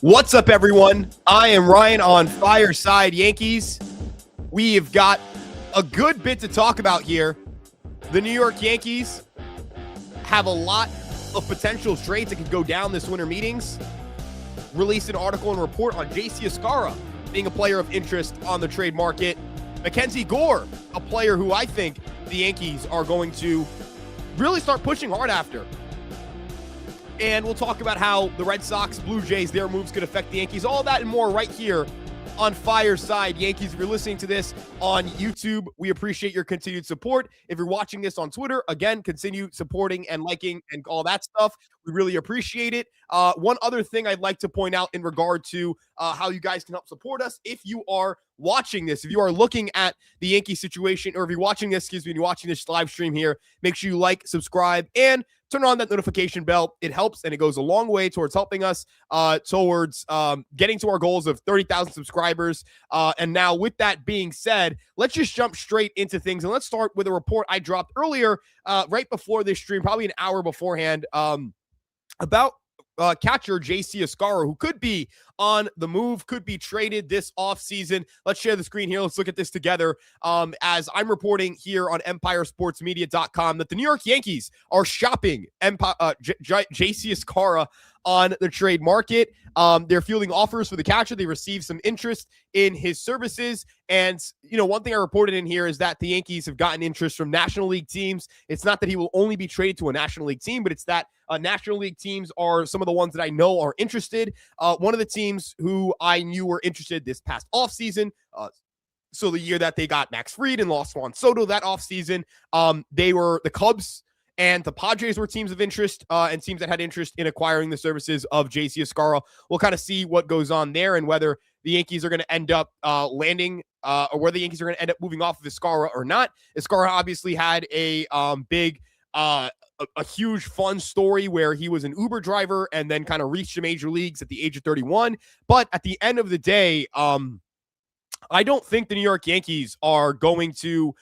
What's up, everyone? I am Ryan on Fireside Yankees. We have got a good bit to talk about here. The New York Yankees have a lot of potential trades that could go down this winter meetings. Released an article and report on J.C. Escarra being a player of interest on the trade market. Mackenzie Gore, a player who I think the Yankees are going to really start pushing hard after. And we'll talk about how the Red Sox, Blue Jays, their moves could affect the Yankees. All that and more right here on Fireside Yankees. If you're listening to this on YouTube, we appreciate your continued support. If you're watching this on Twitter, again, continue supporting and liking and all that stuff. We really appreciate it. One other thing I'd like to point out in regard to how you guys can help support us. If you are watching this, if you are looking at the Yankee situation, or if you're watching this, you're watching this live stream here, make sure you like, subscribe, and turn on that notification bell. It helps, and it goes a long way towards helping us towards getting to our goals of 30,000 subscribers. And now, with that being said, let's just jump straight into things. And let's start with a report I dropped earlier, right before this stream, probably an hour beforehand, about catcher J.C. Escarra, who could be on the move, could be traded this offseason. Let's share the screen here. Let's look at this together. As I'm reporting here on EmpireSportsMedia.com that the New York Yankees are shopping J.C. Escarra on the trade market. They're fielding offers for the catcher. They received some interest in his services. And, one thing I reported in here is that the Yankees have gotten interest from National League teams. It's not that he will only be traded to a National League team, but it's that National League teams are some of the ones that I know are interested. One of the teams who I knew were interested this past offseason, so the year that they got Max Fried and lost Juan Soto that offseason, they were the Cubs and the Padres were teams of interest and teams that had interest in acquiring the services of J.C. Escarra. We'll kind of see what goes on there and whether the Yankees are going to end up landing or whether the Yankees are going to end up moving off of Escarra or not. Escarra obviously had a huge fun story where he was an Uber driver and then kind of reached the major leagues at the age of 31. But at the end of the day, I don't think the New York Yankees are going to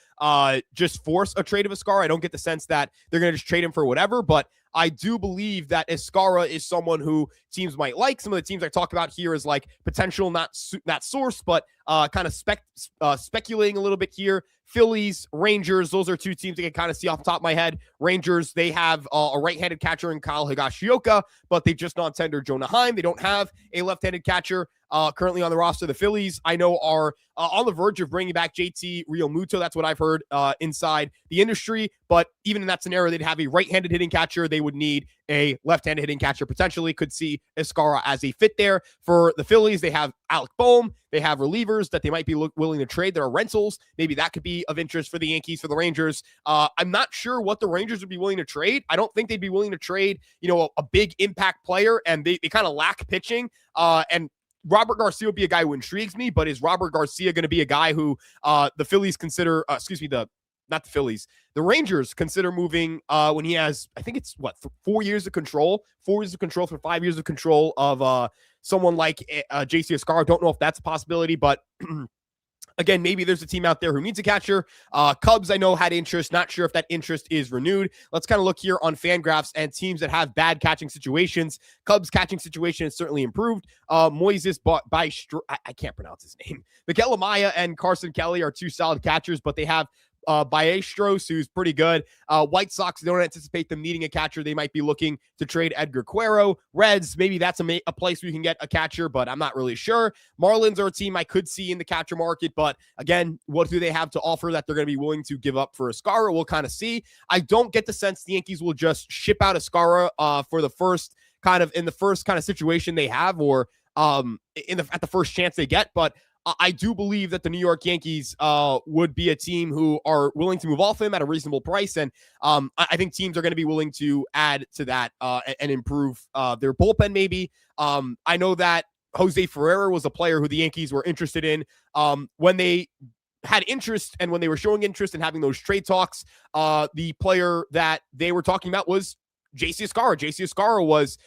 just force a trade of Escarra. I don't get the sense that they're going to just trade him for whatever, but I do believe that Escarra is someone who teams might like. Some of the teams I talk about here is like potential, not source, but kind of speculating a little bit here. Phillies, Rangers, those are two teams I can kind of see off the top of my head. Rangers, they have a right-handed catcher in Kyle Higashioka, but they just non-tendered Jonah Heim. They don't have a left-handed catcher currently on the roster. The Phillies, I know, are on the verge of bringing back JT Realmuto. That's what I've heard inside the industry. But even in that scenario, they'd have a right-handed hitting catcher. They would need a left-handed hitting catcher. Potentially could see Escarra as a fit there. For the Phillies, they have Alec Boehm. They have relievers that they might be willing to trade. There are rentals. Maybe that could be of interest for the Yankees. For the Rangers, I'm not sure what the Rangers would be willing to trade. I don't think they'd be willing to trade, a big impact player, and they kind of lack pitching. And Robert Garcia would be a guy who intrigues me, but is Robert Garcia going to be a guy who the Phillies consider, not the Phillies, the Rangers consider moving when he has, I think it's 4 years of control, 4 years of control for 5 years of control of someone like J.C. Escarra. Don't know if that's a possibility, but again, maybe there's a team out there who needs a catcher. Cubs, I know, had interest. Not sure if that interest is renewed. Let's kind of look here on FanGraphs and teams that have bad catching situations. Cubs' catching situation has certainly improved. Moises by I can't pronounce his name. Miguel Amaya and Carson Kelly are two solid catchers, but they have Baestros, who's pretty good. White Sox, don't anticipate them needing a catcher. They might be looking to trade Edgar Cuero. Reds, maybe that's a place where you can get a catcher, but I'm not really sure. Marlins are a team I could see in the catcher market, but again, what do they have to offer that they're going to be willing to give up for Escarra? We'll kind of see. I don't get the sense the Yankees will just ship out Escarra for the first kind of situation they have, or at the first chance they get, but I do believe that the New York Yankees would be a team who are willing to move off him at a reasonable price. And I think teams are going to be willing to add to that and improve their bullpen maybe. I know that Jose Ferreira was a player who the Yankees were interested in when they had interest and when they were showing interest in having those trade talks. The player that they were talking about was J.C. Escarra. J.C. Escarra was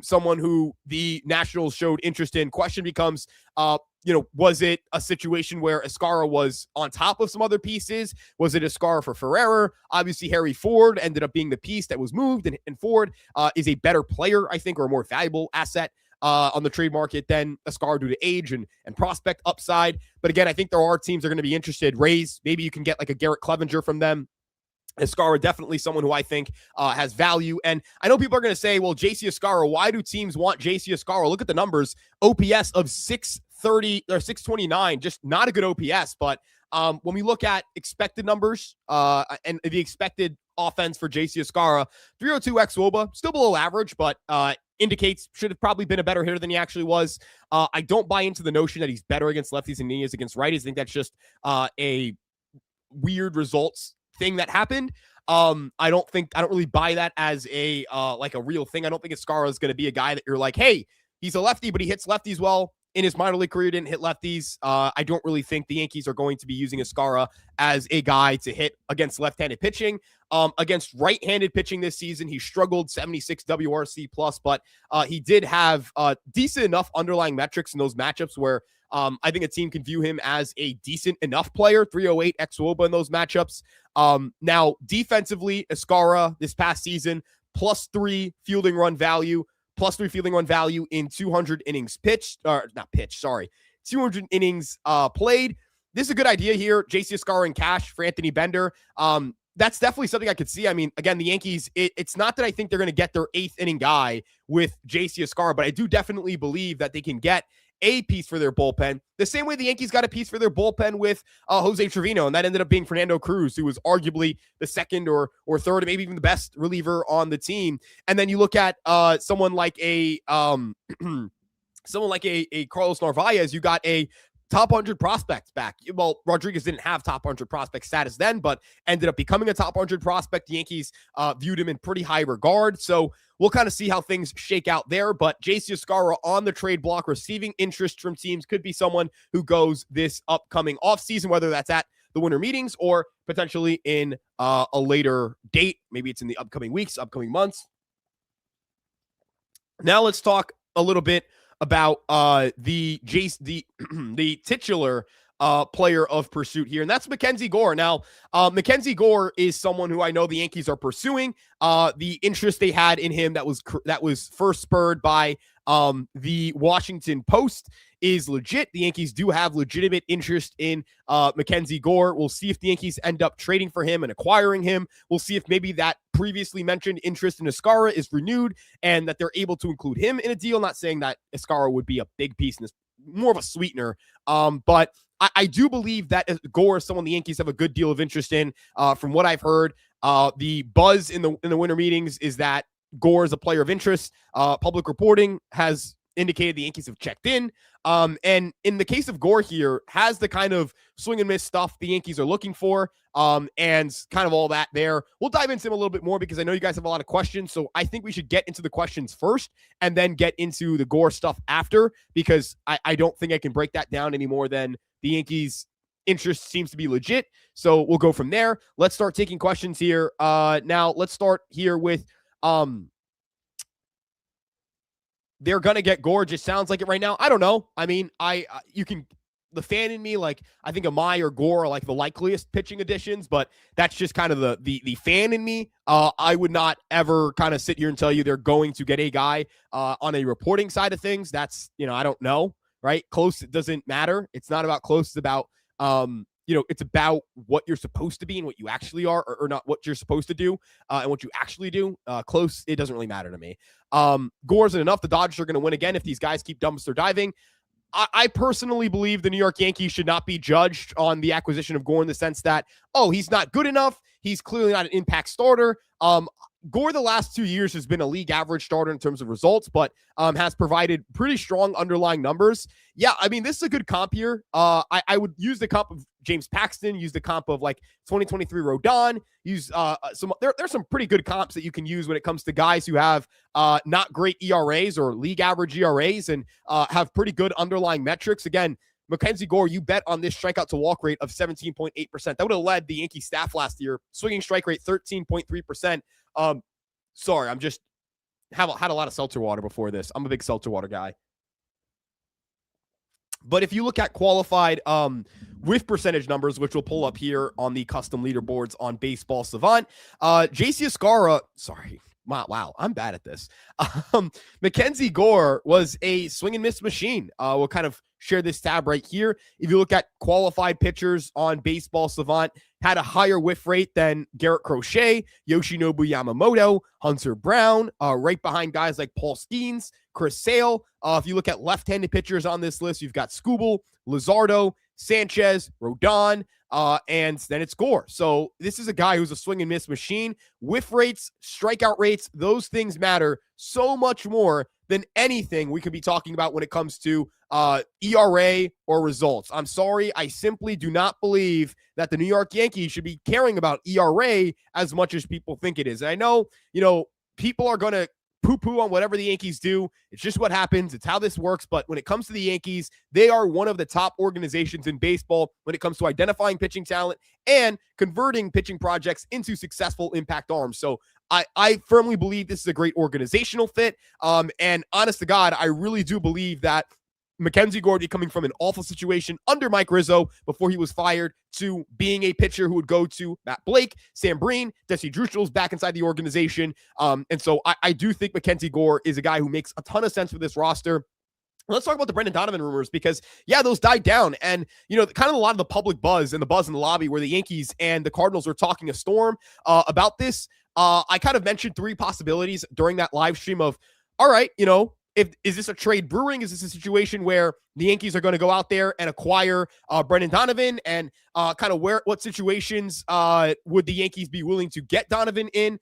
someone who the Nationals showed interest in. Question becomes, was it a situation where Escarra was on top of some other pieces? Was it Escarra for Ferreira? Obviously, Harry Ford ended up being the piece that was moved, and Ford is a better player, I think, or a more valuable asset on the trade market than Escarra due to age and prospect upside. But again, I think there are teams that are going to be interested. Rays, maybe you can get like a Garrett Clevenger from them. Escarra, definitely someone who I think has value. And I know people are going to say, well, JC Escarra, why do teams want JC Escarra? Look at the numbers. OPS of 630 or 629, just not a good OPS. But when we look at expected numbers and the expected offense for JC Escarra, 302 xWOBA, still below average, but indicates should have probably been a better hitter than he actually was. I don't buy into the notion that he's better against lefties than he is against righties. I think that's just a weird results thing that happened. I don't really buy that as a like a real thing. I don't think Escarra is going to be a guy that you're like, hey, he's a lefty, but he hits lefties well. In his minor league career, didn't hit lefties. I don't really think the Yankees are going to be using Escarra as a guy to hit against left-handed pitching. Against right-handed pitching this season, he struggled, 76 WRC plus, but he did have decent enough underlying metrics in those matchups where I think a team can view him as a decent enough player, 308 xWOBA in those matchups. Now, defensively, Escarra this past season, +3 fielding run value, +3 fielding run value in 200 innings pitched, or not pitched, sorry, 200 innings played. This is a good idea here. JC Escarra and cash for Anthony Bender. That's definitely something I could see. I mean, again, the Yankees, it's not that I think they're going to get their 8th inning guy with JC Escarra, but I do definitely believe that they can get a piece for their bullpen, the same way the Yankees got a piece for their bullpen with Jose Trevino, and that ended up being Fernando Cruz, who was arguably the second or third, maybe even the best reliever on the team. And then you look at someone like a Carlos Narvaez. You got a top 100 prospects back. Well, Rodriguez didn't have top 100 prospect status then, but ended up becoming a top 100 prospect. The Yankees viewed him in pretty high regard. So we'll kind of see how things shake out there. But JC Escarra on the trade block, receiving interest from teams, could be someone who goes this upcoming offseason, whether that's at the winter meetings or potentially in a later date. Maybe it's in the upcoming weeks, upcoming months. Now let's talk a little bit about the titular player of pursuit here, and that's Mackenzie Gore. Now, Mackenzie Gore is someone who I know the Yankees are pursuing. The interest they had in him that was first spurred by the Washington Post is legit. The Yankees do have legitimate interest in Mackenzie Gore. We'll see if the Yankees end up trading for him and acquiring him. We'll see if maybe that previously mentioned interest in Escarra is renewed and that they're able to include him in a deal. Not saying that Escarra would be a big piece in this, more of a sweetener. But I do believe that Gore is someone the Yankees have a good deal of interest in. From what I've heard, the buzz in the winter meetings is that Gore is a player of interest. Public reporting has indicated the Yankees have checked in. And in the case of Gore here, has the kind of swing and miss stuff the Yankees are looking for, and kind of all that there. We'll dive into him a little bit more because I know you guys have a lot of questions. So I think we should get into the questions first and then get into the Gore stuff after, because I don't think I can break that down any more than the Yankees' interest seems to be legit. So we'll go from there. Let's start taking questions here. Now let's start here with, they're going to get Gore. Just sounds like it right now. I don't know. I mean, the fan in me, like, I think Amai or Gore are like the likeliest pitching additions, but that's just kind of the fan in me. I would not ever kind of sit here and tell you they're going to get a guy on a reporting side of things. That's, I don't know, right? Close, it doesn't matter. It's not about close. It's about, it's about what you're supposed to be and what you actually are, or not what you're supposed to do and what you actually do. Close, it doesn't really matter to me. Gore isn't enough. The Dodgers are going to win again if these guys keep dumpster diving. I personally believe the New York Yankees should not be judged on the acquisition of Gore in the sense that, he's not good enough. He's clearly not an impact starter. Gore the last 2 years has been a league average starter in terms of results, but has provided pretty strong underlying numbers. Yeah, I mean, this is a good comp here. I would use the comp of James Paxton, use the comp of like 2023 Rodon, use there's some pretty good comps that you can use when it comes to guys who have not great ERAs or league average ERAs and have pretty good underlying metrics. Again, Mackenzie Gore, you bet on this strikeout to walk rate of 17.8%. That would have led the Yankee staff last year. Swinging strike rate 13.3%. Sorry, I'm just had a lot of seltzer water before this. I'm a big seltzer water guy. But if you look at qualified whiff percentage numbers, which we'll pull up here on the custom leaderboards on Baseball Savant, JC Escarra, sorry, Wow, I'm bad at this. Mackenzie Gore was a swing and miss machine. We'll kind of share this tab right here. If you look at qualified pitchers on Baseball Savant, had a higher whiff rate than Garrett Crochet, Yoshinobu Yamamoto, Hunter Brown, right behind guys like Paul Skeens, Chris Sale. If you look at left-handed pitchers on this list, you've got Skubal, Luzardo, Sanchez, Rodon, and then it's Gore. So this is a guy who's a swing and miss machine. Whiff rates, strikeout rates, those things matter so much more than anything we could be talking about when it comes to ERA or results. I'm sorry, I simply do not believe that the New York Yankees should be caring about ERA as much as people think it is. And I know, people are going to poo-poo on whatever the Yankees do. It's just what happens. It's how this works. But when it comes to the Yankees, they are one of the top organizations in baseball when it comes to identifying pitching talent and converting pitching projects into successful impact arms. So I firmly believe this is a great organizational fit. And honest to God, I really do believe that Mackenzie Gore coming from an awful situation under Mike Rizzo before he was fired to being a pitcher who would go to Matt Blake, Sam Breen, Desi Drushel's back inside the organization. And so I do think Mackenzie Gore is a guy who makes a ton of sense for this roster. Let's talk about the Brendan Donovan rumors because, those died down. And, kind of a lot of the public buzz and the buzz in the lobby where the Yankees and the Cardinals were talking a storm about this. I kind of mentioned three possibilities during that live stream of, all right, is this a trade brewing? Is this a situation where the Yankees are going to go out there and acquire Brendan Donovan? And kind of what situations would the Yankees be willing to get Donovan in?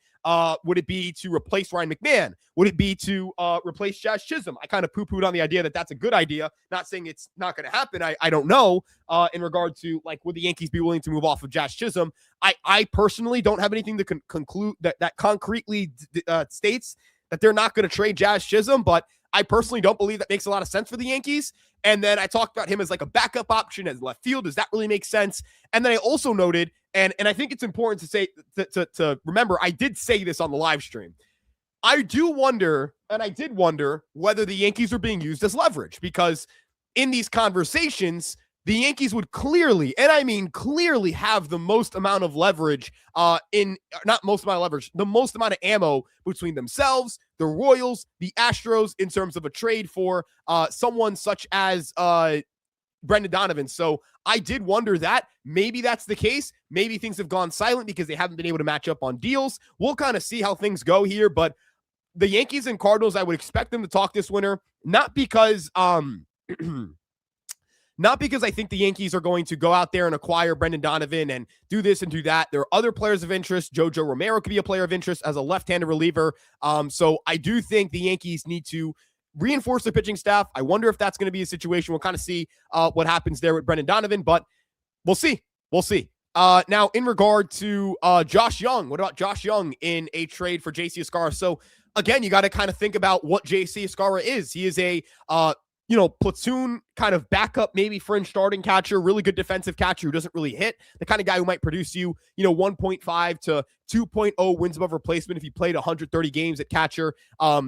Would it be to replace Ryan McMahon? Would it be to replace Jazz Chisholm? I kind of poo-pooed on the idea that that's a good idea. Not saying it's not going to happen. I don't know in regard to, would the Yankees be willing to move off of Jazz Chisholm? I personally don't have anything to conclude that concretely states that they're not going to trade Jazz Chisholm, but I personally don't believe that makes a lot of sense for the Yankees. And then I talked about him as a backup option as left field. Does that really make sense? And then I also noted, and I think it's important to say, to remember, I did say this on the live stream. I did wonder whether the Yankees are being used as leverage because in these conversations, the Yankees would clearly, and I mean clearly, have the most amount of leverage the most amount of ammo between themselves, the Royals, the Astros, in terms of a trade for someone such as Brendan Donovan. So I did wonder that. Maybe that's the case. Maybe things have gone silent because they haven't been able to match up on deals. We'll kind of see how things go here, but the Yankees and Cardinals, I would expect them to talk this winter, not because not because I think the Yankees are going to go out there and acquire Brendan Donovan and do this and do that. There are other players of interest. Jojo Romero could be a player of interest as a left-handed reliever. So I do think the Yankees need to reinforce their pitching staff. I wonder if that's going to be a situation. We'll kind of see what happens there with Brendan Donovan, but we'll see. We'll see. Now, in regard to Josh Young, what about Josh Young in a trade for JC Escarra? So again, you got to kind of think about what JC Escarra is. He is a platoon kind of backup, maybe fringe starting catcher, really good defensive catcher who doesn't really hit, the kind of guy who might produce you, 1.5 to 2.0 wins above replacement if he played 130 games at catcher.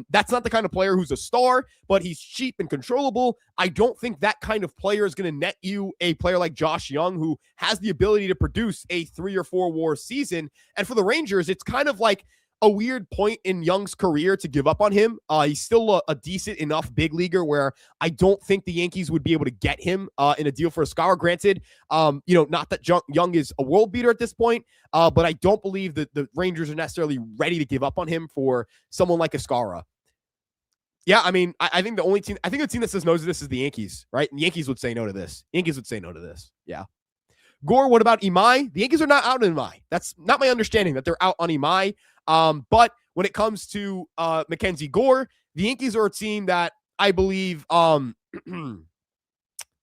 That's not the kind of player who's a star, but he's cheap and controllable. I don't think that kind of player is going to net you a player like Josh Young, who has the ability to produce a 3 or 4 WAR season. And for the Rangers, it's kind of like a weird point in Young's career to give up on him. He's still a decent enough big leaguer where I don't think the Yankees would be able to get him in a deal for Escarra. Granted, not that Young is a world beater at this point, but I don't believe that the Rangers are necessarily ready to give up on him for someone like Escarra. Yeah, I mean, I think the team that says no to this is the Yankees, right? And the Yankees would say no to this. Yeah. Gore, what about Imai? The Yankees are not out on Imai. That's not my understanding that they're out on Imai. But when it comes to Mackenzie Gore, the Yankees are a team that I believe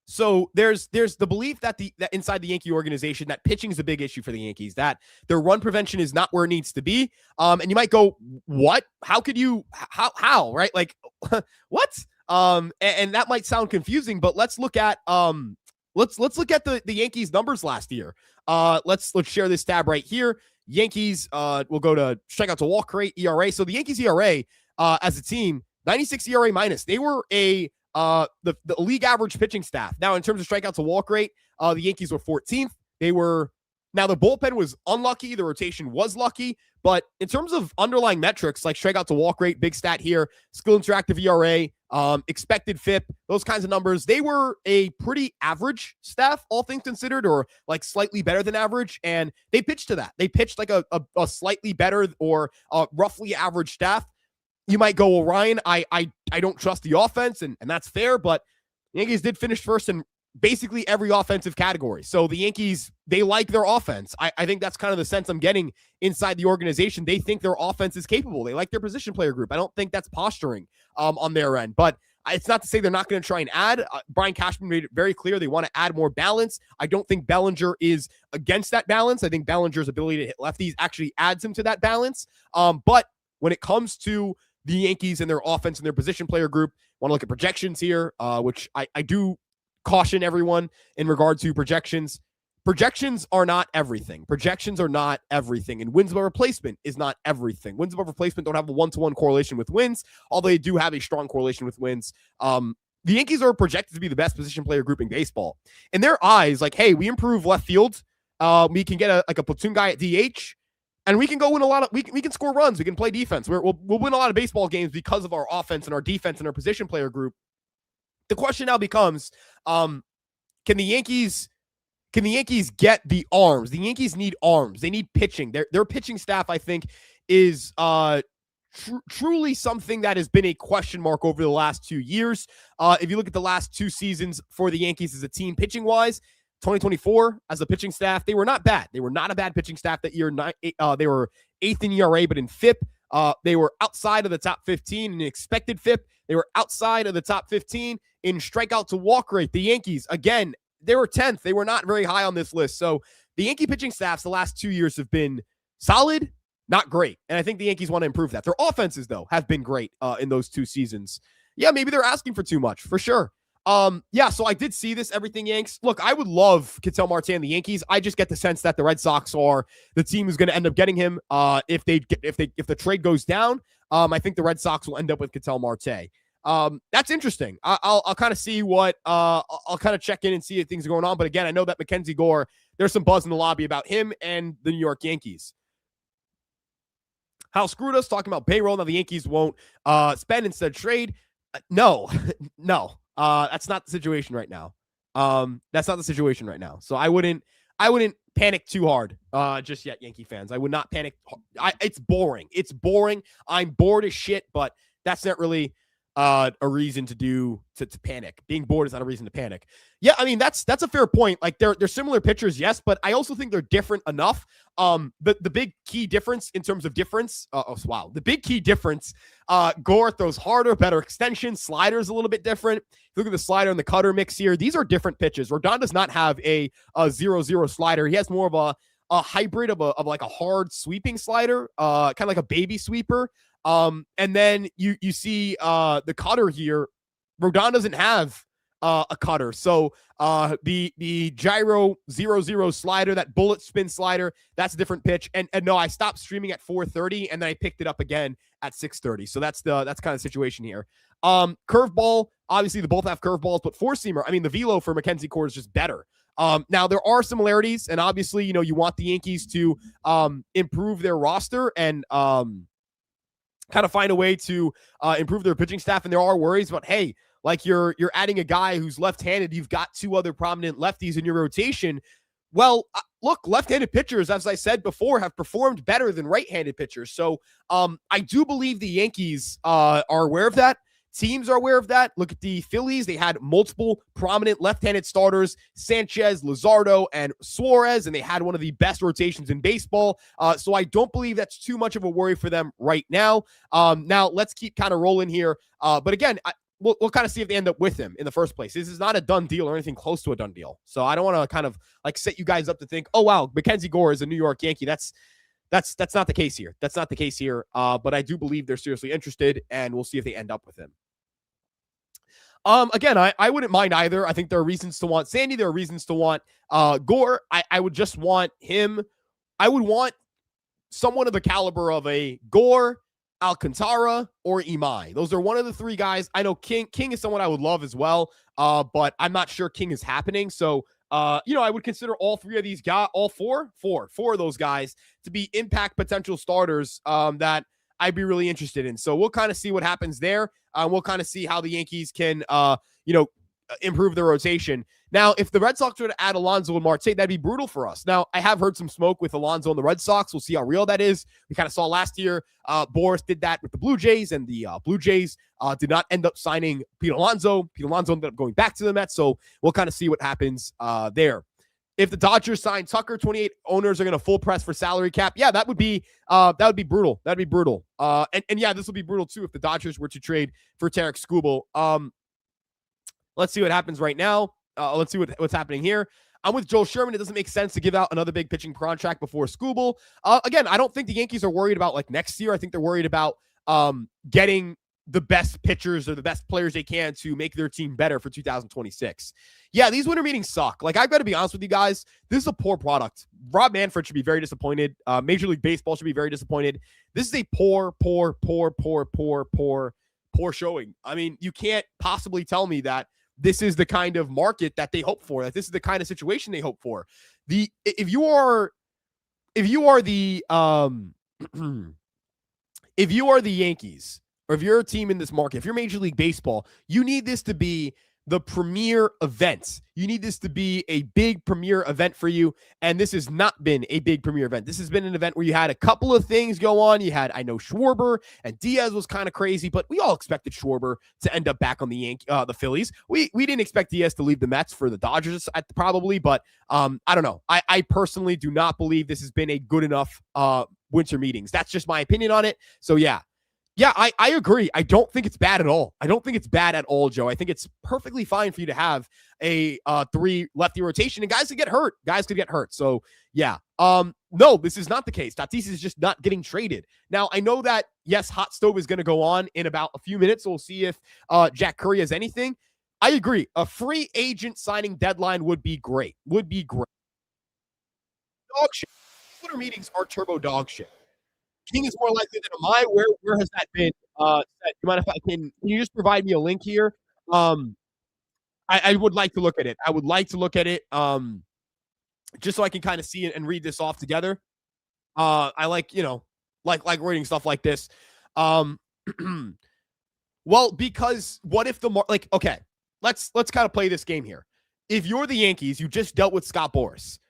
so there's the belief that that inside the Yankee organization that pitching is a big issue for the Yankees, that their run prevention is not where it needs to be. And you might go, what? How could you how right? Like what? And that might sound confusing, but let's look at let's look at the Yankees numbers last year. Let's share this tab right here. Yankees, we'll go to strikeout to walk rate, ERA. So the Yankees ERA as a team, 96 ERA minus. They were the league average pitching staff. Now, in terms of strikeout to walk rate, the Yankees were 14th. They were Now, the bullpen was unlucky. The rotation was lucky. But in terms of underlying metrics, like strikeout to walk rate, big stat here, skill interactive ERA, expected FIP, those kinds of numbers, they were a pretty average staff, all things considered, or like slightly better than average. And they pitched to that. They pitched like a slightly better or roughly average staff. You might go, well, Ryan, I don't trust the offense, and that's fair, but the Yankees did finish first in basically every offensive category. So the Yankees, they like their offense. I think that's kind of the sense I'm getting inside the organization. They think their offense is capable. They like their position player group. I don't think that's posturing on their end, but it's not to say they're not going to try and add. Brian Cashman made it very clear they want to add more balance. I don't think Bellinger is against that balance. I think Bellinger's ability to hit lefties actually adds him to that balance. But when it comes to the Yankees and their offense and their position player group, want to look at projections here, which I do caution everyone in regard to projections. Projections are not everything. Projections are not everything. And wins above replacement is not everything. Wins above replacement don't have a one-to-one correlation with wins, although they do have a strong correlation with wins. The Yankees are projected to be the best position player group in baseball. In their eyes, like, hey, we improve left field. We can get a platoon guy at DH, and we can go win a lot of, we can score runs. We can play defense. We'll win a lot of baseball games because of our offense and our defense and our position player group. The question now becomes, can the Yankees get the arms? The Yankees need arms. They need pitching. Their pitching staff, I think, is truly something that has been a question mark over the last 2 years. If you look at the last 2 seasons for the Yankees as a team pitching-wise, 2024 as a pitching staff, they were not bad. They were not a bad pitching staff that year. They were 8th in ERA, but in FIP, they were outside of the top 15 in expected FIP. They were outside of the top 15 in strikeout to walk rate. The Yankees, again, they were 10th. They were not very high on this list. So the Yankee pitching staffs the last 2 years have been solid, not great. And I think the Yankees want to improve that. Their offenses, though, have been great in those 2 seasons. Yeah, maybe they're asking for too much, for sure. Yeah, so I did see this, everything Yanks. Look, I would love Ketel Marte and the Yankees. I just get the sense that the Red Sox are the team who's going to end up getting him. If the trade goes down, I think the Red Sox will end up with Ketel Marte. That's interesting. I'll kind of see what I'll kind of check in and see if things are going on. But again, I know that Mackenzie Gore, there's some buzz in the lobby about him and the New York Yankees. Hal screwed us talking about payroll. Now the Yankees won't spend instead trade. No. That's not the situation right now. That's not the situation right now. So I wouldn't panic too hard just yet, Yankee fans. I would not panic. It's boring. It's boring. I'm bored as shit, but that's not really a reason to panic. Being bored is not a reason to panic. Yeah, I mean, that's a fair point. Like they're similar pitchers, yes, but I also think they're different enough. The big key difference in terms of difference, the big key difference, Gore throws harder, better extension, slider's a little bit different. If you look at the slider and the cutter mix here, these are different pitches. Rodon does not have a 0-0 slider. He has more of a hybrid of like a hard sweeping slider, kind of like a baby sweeper. And then you see the cutter here. Rodon doesn't have a cutter. So the gyro 0-0 slider, that bullet spin slider, that's a different pitch. And no, I stopped streaming at 4:30 and then I picked it up again at 6:30. So that's kind of the situation here. Curveball, obviously they both have curveballs, but four-seamer, I mean, the velo for Mackenzie Gore is just better. Now there are similarities, and obviously, you want the Yankees to improve their roster and kind of find a way to improve their pitching staff. And there are worries about, hey, like you're adding a guy who's left-handed. You've got 2 other prominent lefties in your rotation. Well, look, left-handed pitchers, as I said before, have performed better than right-handed pitchers. So I do believe the Yankees are aware of that. Teams are aware of that. Look at the Phillies. They had multiple prominent left-handed starters, Sanchez, Luzardo, and Suarez, and they had one of the best rotations in baseball. So I don't believe that's too much of a worry for them right now. Now, let's keep kind of rolling here. But again, we'll kind of see if they end up with him in the first place. This is not a done deal or anything close to a done deal. So I don't want to kind of like set you guys up to think, oh, wow, Mackenzie Gore is a New York Yankee. That's not the case here. That's not the case here. But I do believe they're seriously interested, and we'll see if they end up with him. Again, I wouldn't mind either. I think there are reasons to want Sandy. There are reasons to want Gore. I would just want him. I would want someone of the caliber of a Gore, Alcantara, or Imai. Those are one of the 3 guys. I know King is someone I would love as well, but I'm not sure King is happening. So I would consider all three of these guys, all four of those guys to be impact potential starters that I'd be really interested in. So we'll kind of see what happens there. We'll kind of see how the Yankees can, improve their rotation. Now, if the Red Sox were to add Alonso and Marte, that'd be brutal for us. Now, I have heard some smoke with Alonso and the Red Sox. We'll see how real that is. We kind of saw last year, Boris did that with the Blue Jays, and the Blue Jays did not end up signing Pete Alonso. Pete Alonso ended up going back to the Mets, so we'll kind of see what happens there. If the Dodgers sign Tucker, 28 owners are going to full press for salary cap. Yeah, that would be brutal. That'd be brutal. And yeah, this will be brutal too if the Dodgers were to trade for Tarek Skubal. Let's see what happens right now. Let's see what's happening here. I'm with Joel Sherman. It doesn't make sense to give out another big pitching contract before Skubal. Again, I don't think the Yankees are worried about like next year. I think they're worried about getting the best pitchers or the best players they can to make their team better for 2026. Yeah, these winter meetings suck. Like, I've got to be honest with you guys. This is a poor product. Rob Manfred should be very disappointed. Major League Baseball should be very disappointed. This is a poor showing. I mean, you can't possibly tell me that this is the kind of market that they hope for, that this is the kind of situation they hope for. If you are the Yankees, or if you're a team in this market, if you're Major League Baseball, you need this to be the premier event. You need this to be a big premier event for you. And this has not been a big premier event. This has been an event where you had a couple of things go on. You had, I know, Schwarber and Diaz was kind of crazy, but we all expected Schwarber to end up back on the Phillies. We didn't expect Diaz to leave the Mets for the Dodgers probably, but I don't know. I personally do not believe this has been a good enough winter meetings. That's just my opinion on it. So yeah. Yeah, I agree. I don't think it's bad at all. I don't think it's bad at all, Joe. I think it's perfectly fine for you to have a 3 lefty rotation, and guys could get hurt. So, yeah. No, this is not the case. Tatis is just not getting traded. Now, I know that, yes, Hot Stove is going to go on in about a few minutes, so we'll see if Jack Curry has anything. I agree. A free agent signing deadline would be great. Dog shit. Twitter meetings are turbo dog shit. King is more likely than am I. Where has that been set? You mind if can you just provide me a link here? I would like to look at it. Just so I can kind of see it and read this off together. I like reading stuff like this. Well, because what if okay, let's kind of play this game here. If you're the Yankees, you just dealt with Scott Boras.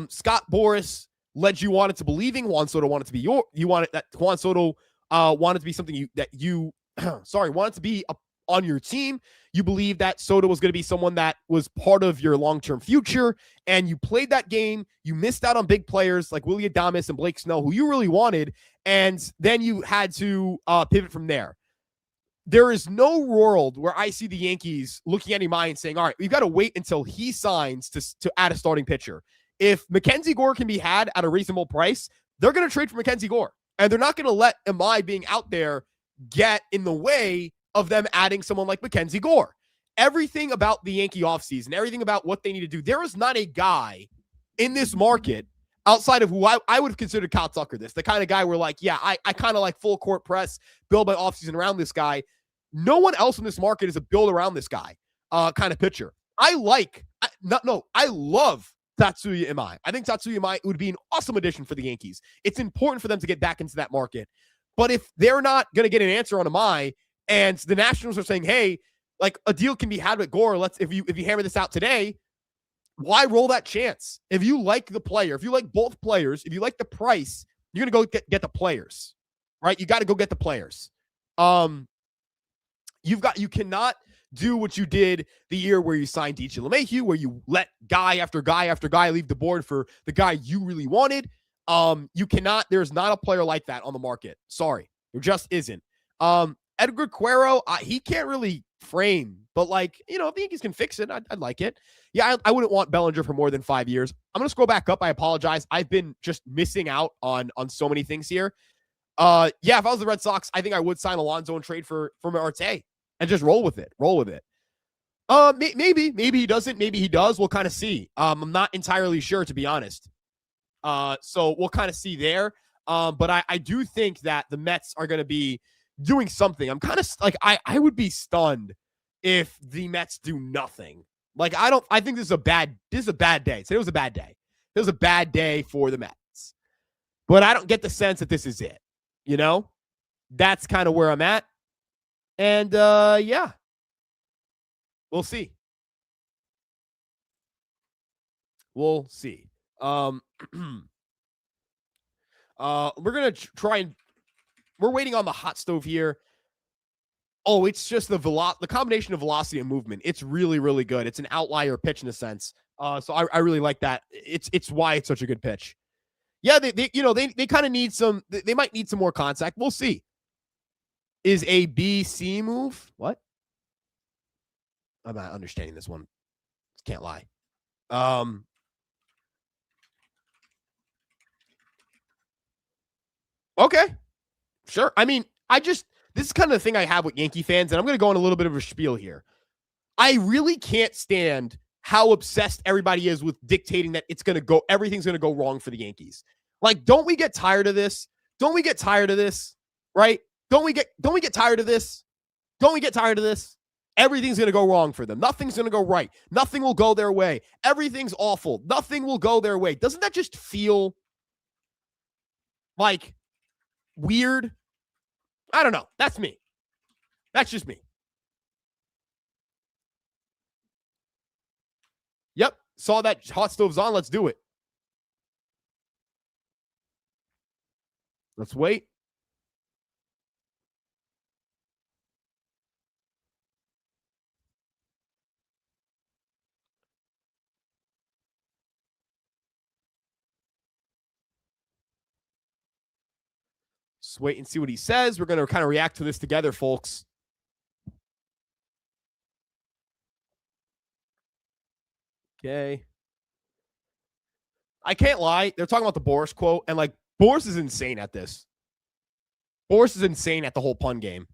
Scott Boras led you on into believing Juan Soto wanted to be wanted to be something wanted to be on your team. You believe that Soto was going to be someone that was part of your long-term future, and you played that game. You missed out on big players like Willy Adames and Blake Snell, who you really wanted, and then you had to pivot from there. There is no world where I see the Yankees looking at Imai and saying, all right, we've got to wait until he signs to add a starting pitcher. If Mackenzie Gore can be had at a reasonable price, they're going to trade for Mackenzie Gore. And they're not going to let Imai being out there get in the way of them adding someone like Mackenzie Gore. Everything about the Yankee offseason, everything about what they need to do, there is not a guy in this market outside of who I would have considered Kyle Tucker the kind of guy where I kind of like full court press, build my offseason around this guy. No one else in this market is a build around this guy kind of pitcher. I love Tatsuya Imai. I think Tatsuya Imai would be an awesome addition for the Yankees. It's important for them to get back into that market. But if they're not going to get an answer on Imai, and the Nationals are saying, hey, like a deal can be had with Gore, if you hammer this out today, why roll that chance? If you like the player, if you like both players, if you like the price, you're going to go get the players, right? You got to go get the players. You cannot do what you did the year where you signed DJ LeMahieu, where you let guy after guy after guy leave the board for the guy you really wanted. You cannot. There's not a player like that on the market. Sorry, there just isn't. Edgar Cuero, he can't really frame, but if the Yankees can fix it, I'd like it. Yeah, I wouldn't want Bellinger for more than 5 years. I'm gonna scroll back up. I apologize. I've been just missing out on so many things here. Yeah, if I was the Red Sox, I think I would sign Alonso and trade for Marte. And just roll with it. Maybe he doesn't. Maybe he does. We'll kind of see. I'm not entirely sure, to be honest. So we'll kind of see there. But I do think that the Mets are going to be doing something. I'm kind of I would be stunned if the Mets do nothing Like, I think this is a bad day. Today was a bad day. It was a bad day for the Mets. But I don't get the sense that this is it. You know? That's kind of where I'm at. And yeah, we'll see. We'll see. We're gonna try and we're waiting on the hot stove here. Oh, it's just the combination of velocity and movement. It's really, really good. It's an outlier pitch in a sense. So I really like that. It's why it's such a good pitch. Yeah, they kind of need some. They might need some more contact. We'll see. Is a BC move? What? I'm not understanding this one. Can't lie. Okay. Sure. I mean, this is kind of the thing I have with Yankee fans, and I'm going to go on a little bit of a spiel here. I really can't stand how obsessed everybody is with dictating that everything's going to go wrong for the Yankees. Like, don't we get tired of this? Don't we get tired of this? Right? Don't we get tired of this? Don't we get tired of this? Everything's going to go wrong for them. Nothing's going to go right. Nothing will go their way. Everything's awful. Nothing will go their way. Doesn't that just feel like weird? I don't know. That's me. That's just me. Yep. Saw that hot stove's on. Let's do it. Let's wait. Just wait and see what he says. We're going to kind of react to this together, folks. Okay. I can't lie. They're talking about the Boris quote, and like Boris is insane at this. Boris is insane at the whole pun game.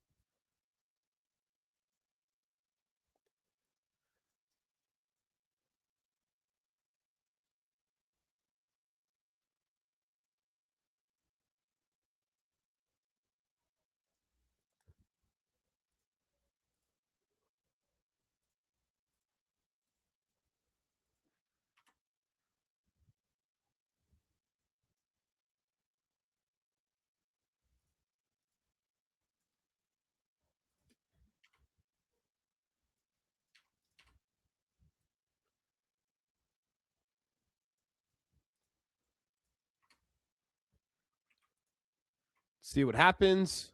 See what happens.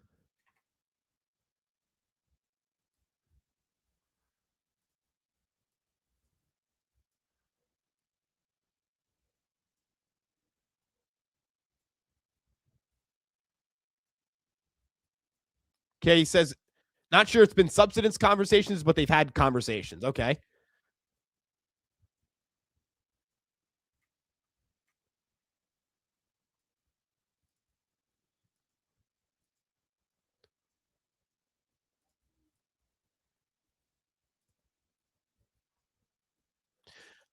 Okay, he says, not sure it's been substance conversations, but they've had conversations. Okay.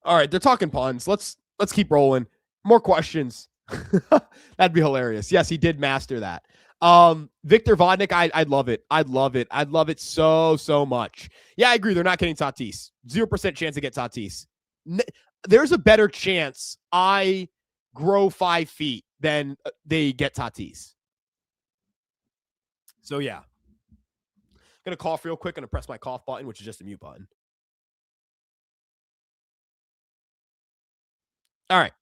All right, they're talking puns. Let's keep rolling. More questions. That'd be hilarious. Yes, he did master that. Victor Vodnik, I'd love it. I'd love it. I'd love it so much. Yeah, I agree. They're not getting Tatis. 0% chance to get Tatis. There's a better chance I grow 5 feet than they get Tatis. So yeah. Gonna cough real quick. Gonna press my cough button, which is just a mute button. All right.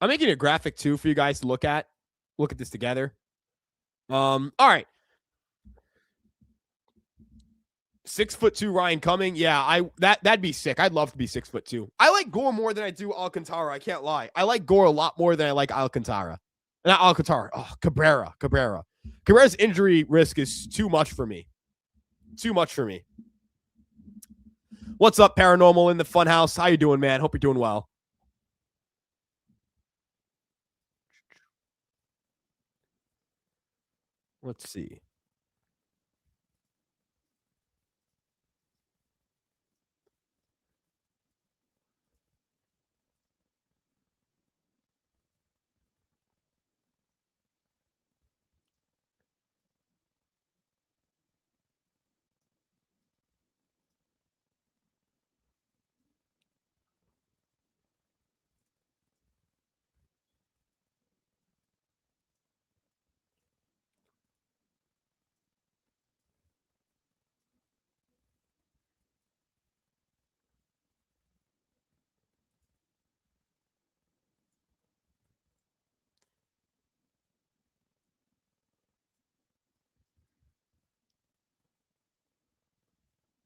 I'm making a graphic too for you guys to look at. Look at this together. All right. 6'2" Ryan Cumming. Yeah, that'd be sick. I'd love to be 6'2". I like Gore more than I do Alcantara. I can't lie. I like Gore a lot more than I like Alcantara. Not Alcantara. Oh, Cabrera. Cabrera's injury risk is too much for me. Too much for me. What's up, Paranormal in the Funhouse? How you doing, man? Hope you're doing well. Let's see.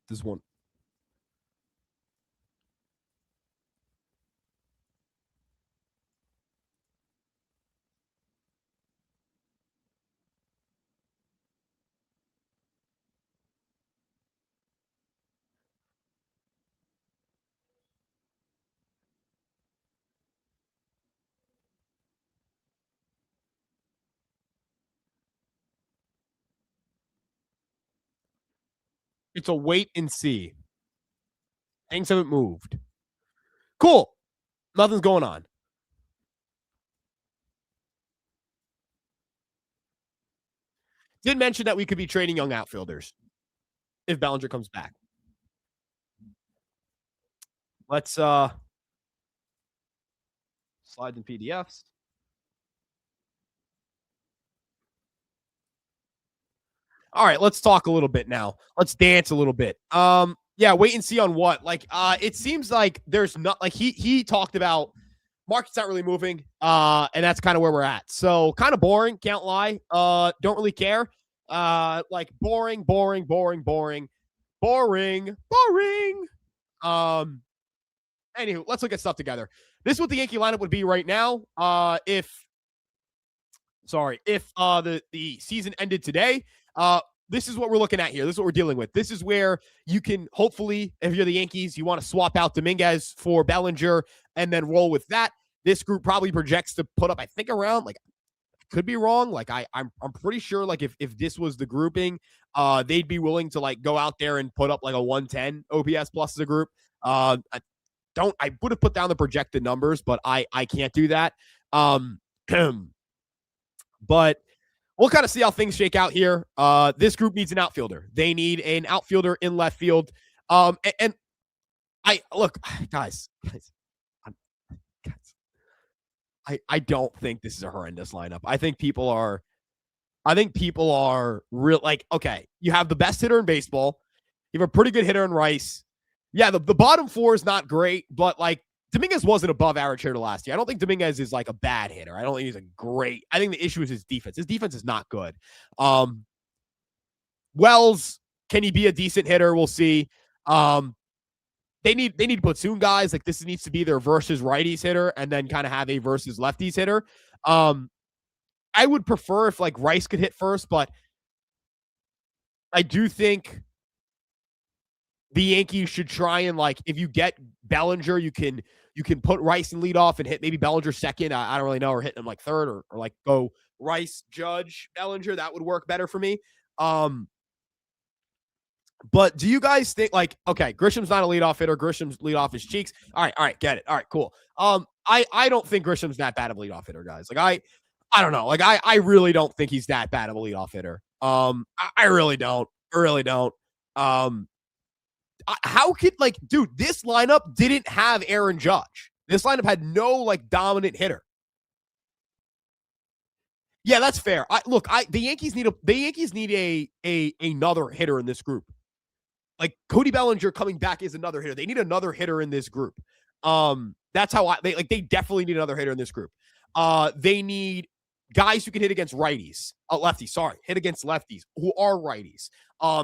This one. It's a wait and see. Things haven't moved. Cool. Nothing's going on. Did mention that we could be trading young outfielders if Bellinger comes back. Let's slide in PDFs. All right, let's talk a little bit now. Let's dance a little bit. Yeah, wait and see on what. Like, it seems like there's not like he talked about market's not really moving. And that's kind of where we're at. So kind of boring, can't lie. Don't really care. Like boring. Anywho, let's look at stuff together. This is what the Yankee lineup would be right now. If the season ended today. This is what we're looking at here. This is what we're dealing with. This is where you can hopefully, if you're the Yankees, you want to swap out Dominguez for Bellinger and then roll with that. This group probably projects to put up, I think, around like could be wrong. Like I'm pretty sure like if this was the grouping, they'd be willing to like go out there and put up like a 110 OPS plus as a group. I would have put down the projected numbers, but I can't do that. But we'll kind of see how things shake out here. This group needs an outfielder. They need an outfielder in left field. And I look, guys, I don't think this is a horrendous lineup. I think people are real like, okay, you have the best hitter in baseball. You have a pretty good hitter in Rice. Yeah, the bottom four is not great, but like Dominguez was an above average hitter last year. I don't think Dominguez is like a bad hitter. I don't think he's a great. I think the issue is his defense. His defense is not good. Wells, can he be a decent hitter? We'll see. They need platoon guys. Like this needs to be their versus righties hitter and then kind of have a versus lefties hitter. I would prefer if like Rice could hit first, but I do think the Yankees should try and like if you get Bellinger, you can put Rice in lead off and hit maybe Bellinger second. I don't really know, or hit him like third, or like go Rice, Judge, Bellinger. That would work better for me. But do you guys think like okay, Grisham's not a leadoff hitter. Grisham's lead off his cheeks. All right, get it. All right, cool. I don't think Grisham's that bad of a leadoff hitter, guys. Like I don't know. Like I really don't think he's that bad of a leadoff hitter. I really don't. How could like, dude, this lineup didn't have Aaron Judge. This lineup had no like dominant hitter. Yeah, that's fair. The Yankees need another hitter in this group. Like Cody Bellinger coming back is another hitter. They need another hitter in this group. That's how they definitely need another hitter in this group. They need guys who can hit against righties, hit against lefties who are righties.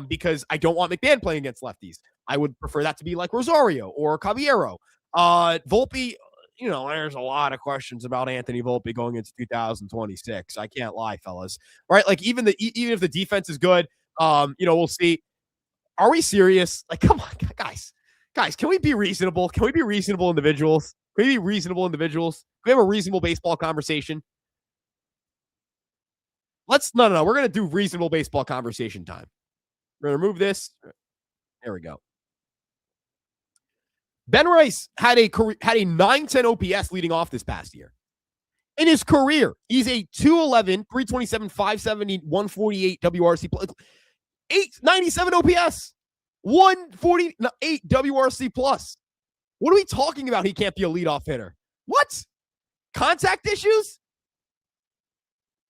Because I don't want McMahon playing against lefties. I would prefer that to be like Rosario or Caballero. Volpe, there's a lot of questions about Anthony Volpe going into 2026. I can't lie, fellas. Right? Like even if the defense is good, we'll see. Are we serious? Like, come on, guys, can we be reasonable? Can we be reasonable individuals? Can we have a reasonable baseball conversation? No. We're going to do reasonable baseball conversation time. We're going to remove this. There we go. Ben Rice had a 910 OPS leading off this past year. In his career, he's a 211, 327, 570, 148 WRC, 897 OPS, 148 WRC plus. What are we talking about? He can't be a leadoff hitter. What? Contact issues?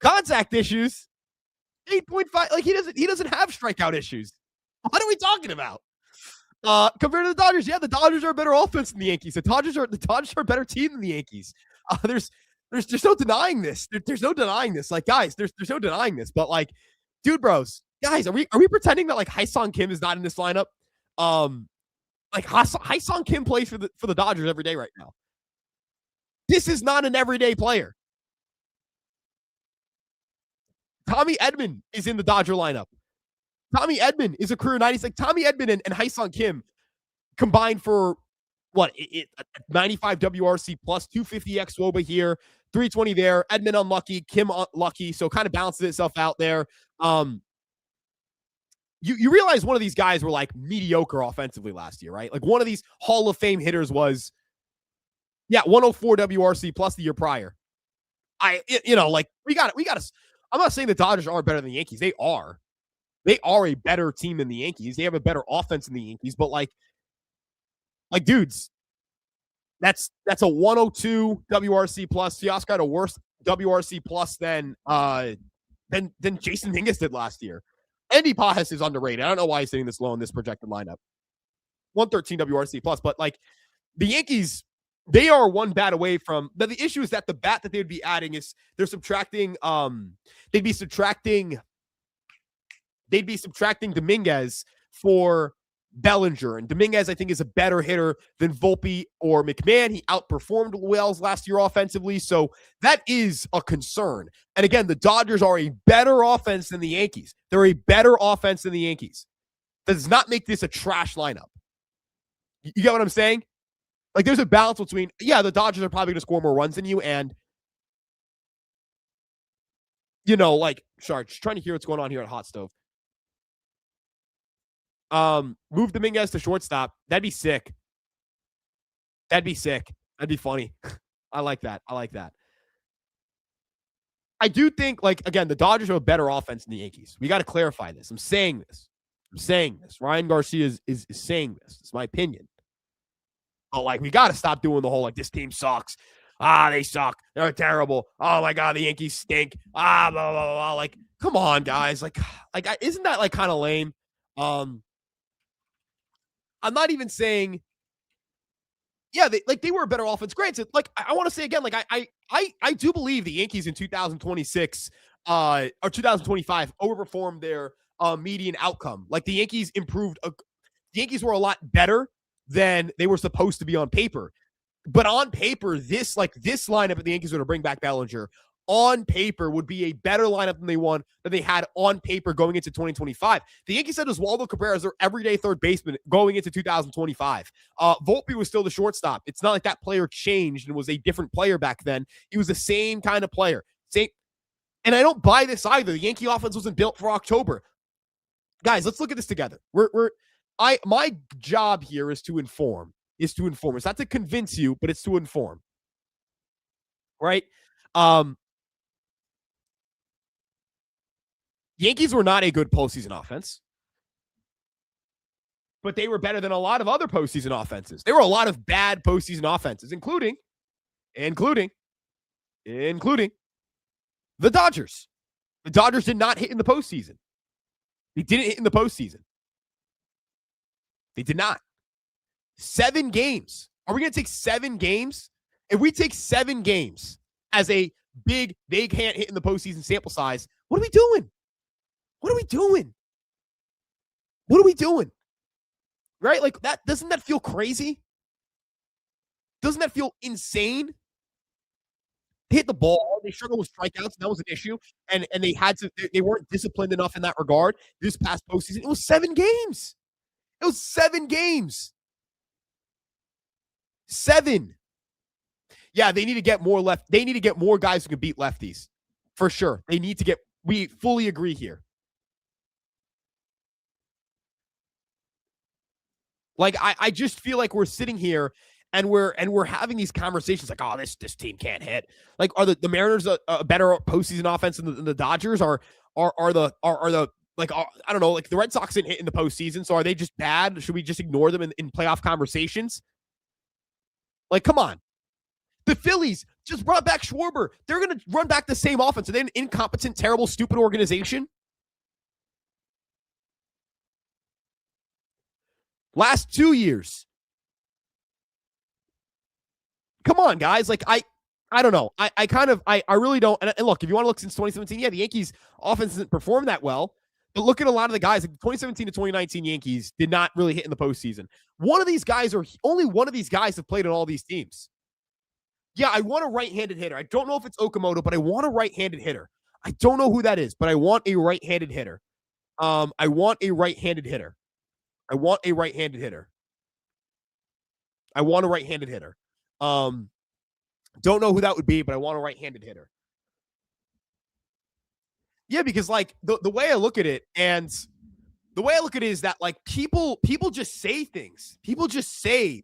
8.5. Like he doesn't have strikeout issues. What are we talking about? Compared to the Dodgers, yeah, the Dodgers are a better offense than the Yankees. The Dodgers are a better team than the Yankees. There's no denying this. There's no denying this. Like, guys, there's no denying this. But like, dude, bros, guys, are we pretending that like Haesung Kim is not in this lineup? Um, like Hyesung Kim plays for the Dodgers every day right now. This is not an everyday player. Tommy Edman is in the Dodger lineup. Tommy Edman is a career 90s. Like Tommy Edman and Hyesung Kim combined for what 95 WRC plus 250 xWOBA here, 320 there. Edman unlucky, Kim unlucky, so kind of balances itself out there. You realize one of these guys were like mediocre offensively last year, right? Like one of these Hall of Fame hitters was 104 WRC plus the year prior. Like we got to. I'm not saying the Dodgers aren't better than the Yankees. They are. They are a better team than the Yankees. They have a better offense than the Yankees, but like dudes, that's a 102 WRC plus. Teoscar got a worse WRC plus than Jason Mingus did last year. Andy Pajas is underrated. I don't know why he's sitting this low in this projected lineup. 113 WRC plus, but like the Yankees, they are one bat away from. But the issue is that the bat that they would be adding is they're subtracting. They'd be subtracting Dominguez for Bellinger, and Dominguez I think is a better hitter than Volpe or McMahon. He outperformed Wells last year offensively, so that is a concern. And again, the Dodgers are a better offense than the Yankees. They're a better offense than the Yankees. That does not make this a trash lineup. You get what I'm saying? Like there's a balance between, the Dodgers are probably going to score more runs than you, and sorry, just trying to hear what's going on here at Hot Stove. Move Dominguez to shortstop. That'd be sick. That'd be funny. I like that. I do think, again, the Dodgers are a better offense than the Yankees. We got to clarify this. I'm saying this. Ryan Garcia is saying this. It's my opinion. But, we got to stop doing the whole, this team sucks. They suck. They're terrible. Oh, my God, the Yankees stink. Blah, blah, blah, blah. Come on, guys. Isn't that, kind of lame? I'm not even saying, they were a better offense. Granted, I want to say again, I do believe the Yankees in 2026 or 2025 overperformed their median outcome. The Yankees improved. The Yankees were a lot better than they were supposed to be on paper. But on paper, this lineup that the Yankees are going to bring back Bellinger on paper would be a better lineup than they had on paper going into 2025. The Yankees had Oswaldo Cabrera as their everyday third baseman going into 2025. Volpe was still the shortstop. It's not like that player changed and was a different player back then. He was the same kind of player. And I don't buy this either. The Yankee offense wasn't built for October. Guys, let's look at this together. My job here is to inform. It's not to convince you, but it's to inform. Right? Yankees were not a good postseason offense, but they were better than a lot of other postseason offenses. There were a lot of bad postseason offenses, including the Dodgers. The Dodgers did not hit in the postseason. They didn't hit in the postseason. They did not. 7 games. Are we going to take 7 games? If we take 7 games as a big, they can't hit in the postseason sample size, what are we doing? Right? That, doesn't that feel crazy? Doesn't that feel insane? They hit the ball. They struggled with strikeouts. That was an issue. And they weren't disciplined enough in that regard this past postseason. It was 7 games. 7. Yeah, they need to get more left. They need to get more guys who can beat lefties. For sure. We fully agree here. I just feel like we're sitting here and we're having these conversations oh, this team can't hit. Are the Mariners a better postseason offense than the Dodgers? Are the I don't know, the Red Sox didn't hit in the postseason, so are they just bad? Should we just ignore them in playoff conversations? Come on. The Phillies just brought back Schwarber. They're going to run back the same offense. Are they an incompetent, terrible, stupid organization? Last 2 years. Come on, guys. I don't know. I really don't. And look, if you want to look since 2017, the Yankees offense hasn't performed that well. But look at a lot of the guys, like the 2017 to 2019 Yankees did not really hit in the postseason. One of these guys, or only one of these guys, have played on all these teams. Yeah, I want a right-handed hitter. I don't know if it's Okamoto, but I want a right-handed hitter. I don't know who that is, but I want a right-handed hitter. I want a right-handed hitter. I want a right-handed hitter. I want a right-handed hitter. Don't know who that would be, but I want a right-handed hitter. Yeah, because like the way I look at it, and the way I look at it is that like people just say things. People just say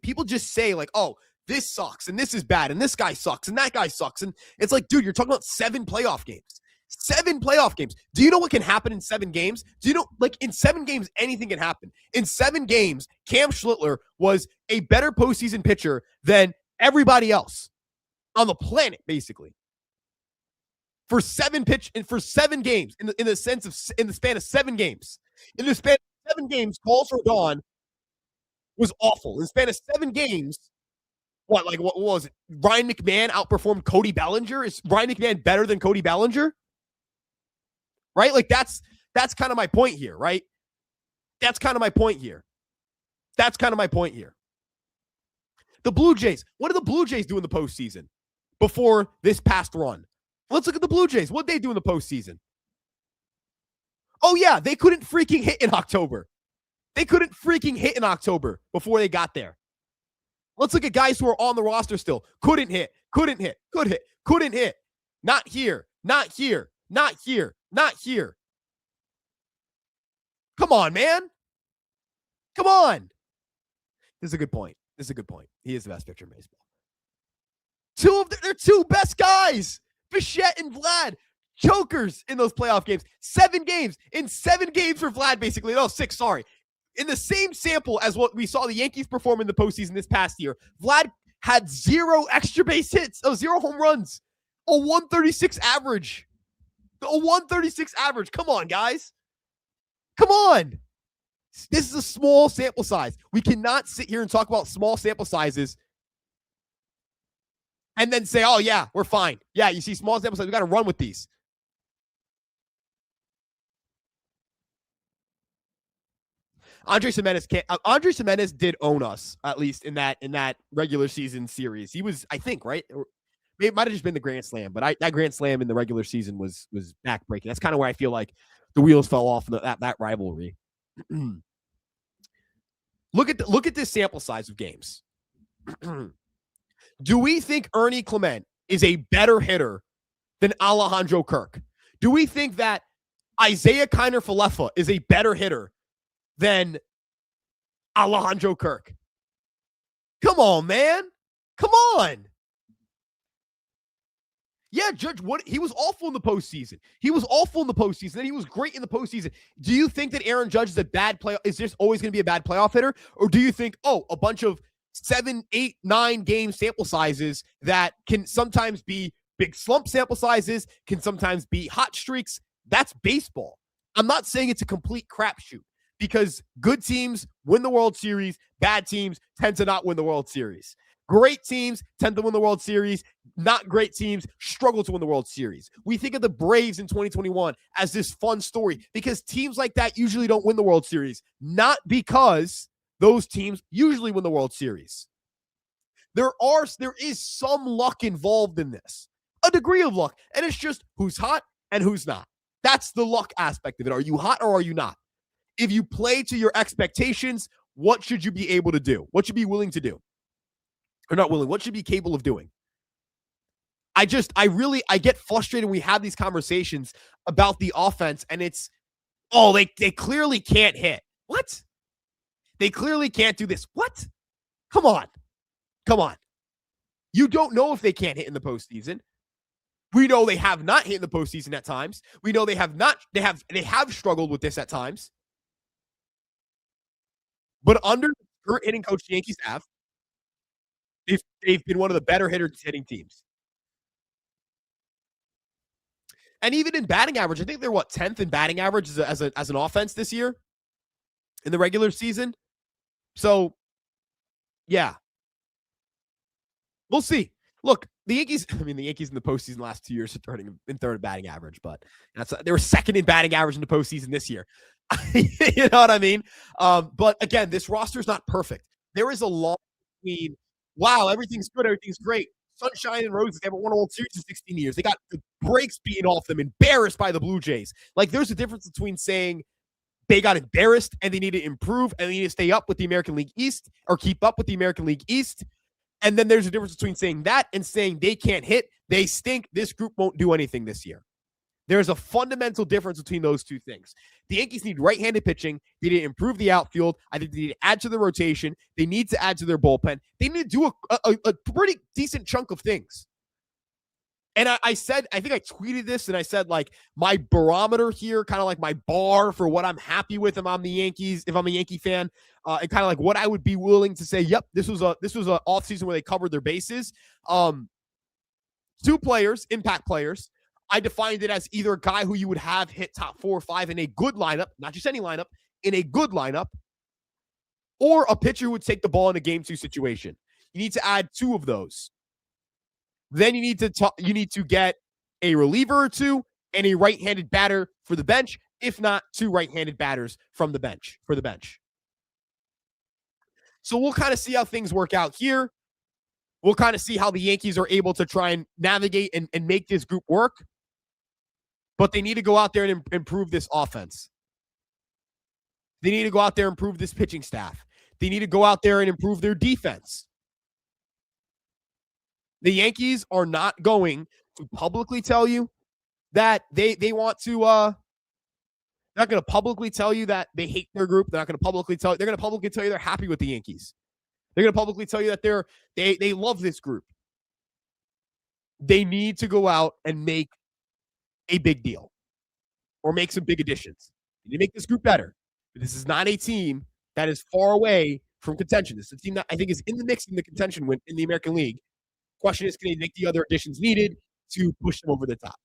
like, oh, this sucks and this is bad and this guy sucks and that guy sucks. And it's like, dude, you're talking about 7 playoff games. 7 playoff games. Do you know what can happen in 7 games? Do you know, like, in 7 games, anything can happen? In 7 games, Cam Schlittler was a better postseason pitcher than everybody else on the planet, basically. For 7 games, in the span of 7 games. In the span of 7 games, calls for Dawn was awful. In the span of 7 games, what was it? Ryan McMahon outperformed Cody Bellinger? Is Ryan McMahon better than Cody Bellinger? Right? Like that's kind of my point here, right? That's kind of my point here. The Blue Jays. What did the Blue Jays do in the postseason before this past run? Let's look at the Blue Jays. What did they do in the postseason? Oh, yeah, they couldn't freaking hit in October. Before they got there. Let's look at guys who are on the roster still. Couldn't hit. Not here. Come on, man. Come on. This is a good point. He is the best pitcher in baseball. Their 2 best guys, Bichette and Vlad, chokers in those playoff games. 7 games. In 7 games for Vlad, basically. No, 6, sorry. In the same sample as what we saw the Yankees perform in the postseason this past year, Vlad had 0 extra base hits, 0 home runs, a 136 average. Come on, guys. Come on. This is a small sample size. We cannot sit here and talk about small sample sizes and then say, oh, yeah, we're fine. Yeah, you see small sample sizes. We got to run with these. Andres Gimenez did own us, at least in that regular season series. He was, I think, right? It might have just been the Grand Slam, but that Grand Slam in the regular season was backbreaking. That's kind of where I feel like the wheels fell off in that rivalry. Look at this sample size of games. Do we think Ernie Clement is a better hitter than Alejandro Kirk? Do we think that Isaiah Kiner-Falefa is a better hitter than Alejandro Kirk? Come on, man. Come on. Yeah, Judge, he was awful in the postseason. Then he was great in the postseason. Do you think that Aaron Judge is a bad playoff? Is just always going to be a bad playoff hitter? Or do you think, a bunch of 7, 8, 9 game sample sizes that can sometimes be big slump sample sizes, can sometimes be hot streaks? That's baseball. I'm not saying it's a complete crapshoot, because good teams win the World Series, bad teams tend to not win the World Series. Great teams tend to win the World Series. Not great teams struggle to win the World Series. We think of the Braves in 2021 as this fun story because teams like that usually don't win the World Series, not because those teams usually win the World Series. There is some luck involved in this, a degree of luck, and it's just who's hot and who's not. That's the luck aspect of it. Are you hot or are you not? If you play to your expectations, what should you be able to do? What should you be willing to do? Or not willing, what should you be capable of doing? I get frustrated when we have these conversations about the offense, and it's, they clearly can't hit. What? They clearly can't do this. What? Come on. You don't know if they can't hit in the postseason. We know they have not hit in the postseason at times. We know they have struggled with this at times. But under the current hitting coach the Yankees have, they've been one of the better hitting teams. And even in batting average, I think they're 10th in batting average as an offense this year in the regular season. So, yeah. We'll see. Look, the Yankees, I mean, the Yankees in the postseason last 2 years are in third in batting average, but they were second in batting average in the postseason this year. You know what I mean? But again, this roster is not perfect. There is a long between, wow, everything's good, everything's great. Sunshine and roses. They haven't won a World Series in 16 years. They got the brakes beaten off them, embarrassed by the Blue Jays. Like, there's a difference between saying they got embarrassed and they need to improve and they need to stay up with the American League East or keep up with the American League East. And then there's a difference between saying that and saying they can't hit, they stink, this group won't do anything this year. There's a fundamental difference between those two things. The Yankees need right-handed pitching. They need to improve the outfield. I think they need to add to the rotation. They need to add to their bullpen. They need to do a pretty decent chunk of things. And I think I tweeted this, and I said, like, my barometer here, kind of like my bar for what I'm happy with if I'm the Yankees, if I'm a Yankee fan, and kind of like what I would be willing to say, yep, this was a offseason where they covered their bases. Two players, impact players. I defined it as either a guy who you would have hit top 4 or 5 in a good lineup, not just any lineup, in a good lineup, or a pitcher who would take the ball in a game 2 situation. You need to add 2 of those. Then you need to get a reliever or 2 and a right-handed batter for the bench, if not 2 right-handed batters from the bench for the bench. So we'll kind of see how things work out here. We'll kind of see how the Yankees are able to try and navigate and make this group work. But they need to go out there and improve this offense. They need to go out there and improve this pitching staff. They need to go out there and improve their defense. The Yankees are not going to publicly tell you that they want to they're not going to publicly tell you that they hate their group. They're not going to publicly tell you they're happy with the Yankees. They're going to publicly tell you that they love this group. They need to go out and make a big deal or make some big additions. They need to make this group better. But this is not a team that is far away from contention. This is a team that I think is in the mix in the contention in the American League. Question is, can they make the other additions needed to push them over the top?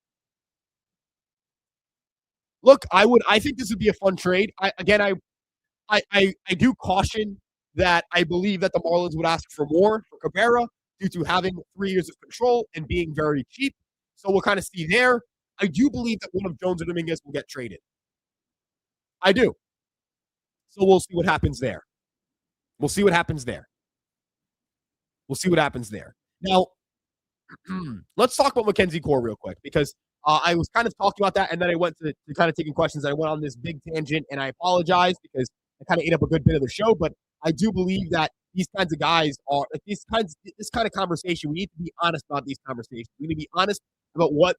Look, I think this would be a fun trade. I do caution that I believe that the Marlins would ask for more for Cabrera due to having 3 years of control and being very cheap. So we'll kind of see there. I do believe that one of Jones or Dominguez will get traded. I do. So we'll see what happens there. We'll see what happens there. Now, let's talk about Mackenzie Gore real quick, because I was kind of talking about that, and then I went to kind of taking questions. I went on this big tangent, and I apologize because I kind of ate up a good bit of the show, but I do believe that these kinds of guys are like this kind of conversation. We need to be honest about these conversations. We need to be honest about what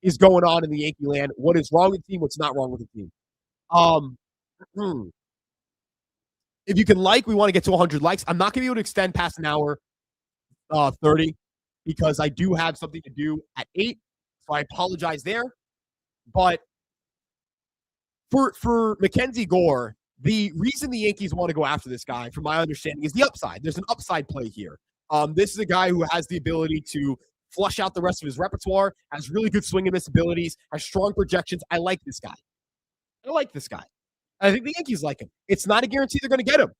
is going on in the Yankee land, what is wrong with the team, what's not wrong with the team. If you can we want to get to 100 likes. I'm not going to be able to extend past an hour 30 because I do have something to do at 8. So I apologize there. But for Mackenzie Gore, the reason the Yankees want to go after this guy, from my understanding, is the upside. There's an upside play here. This is a guy who has the ability to flush out the rest of his repertoire, has really good swing and miss abilities, has strong projections. I like this guy. I think the Yankees like him. It's not a guarantee they're going to get him.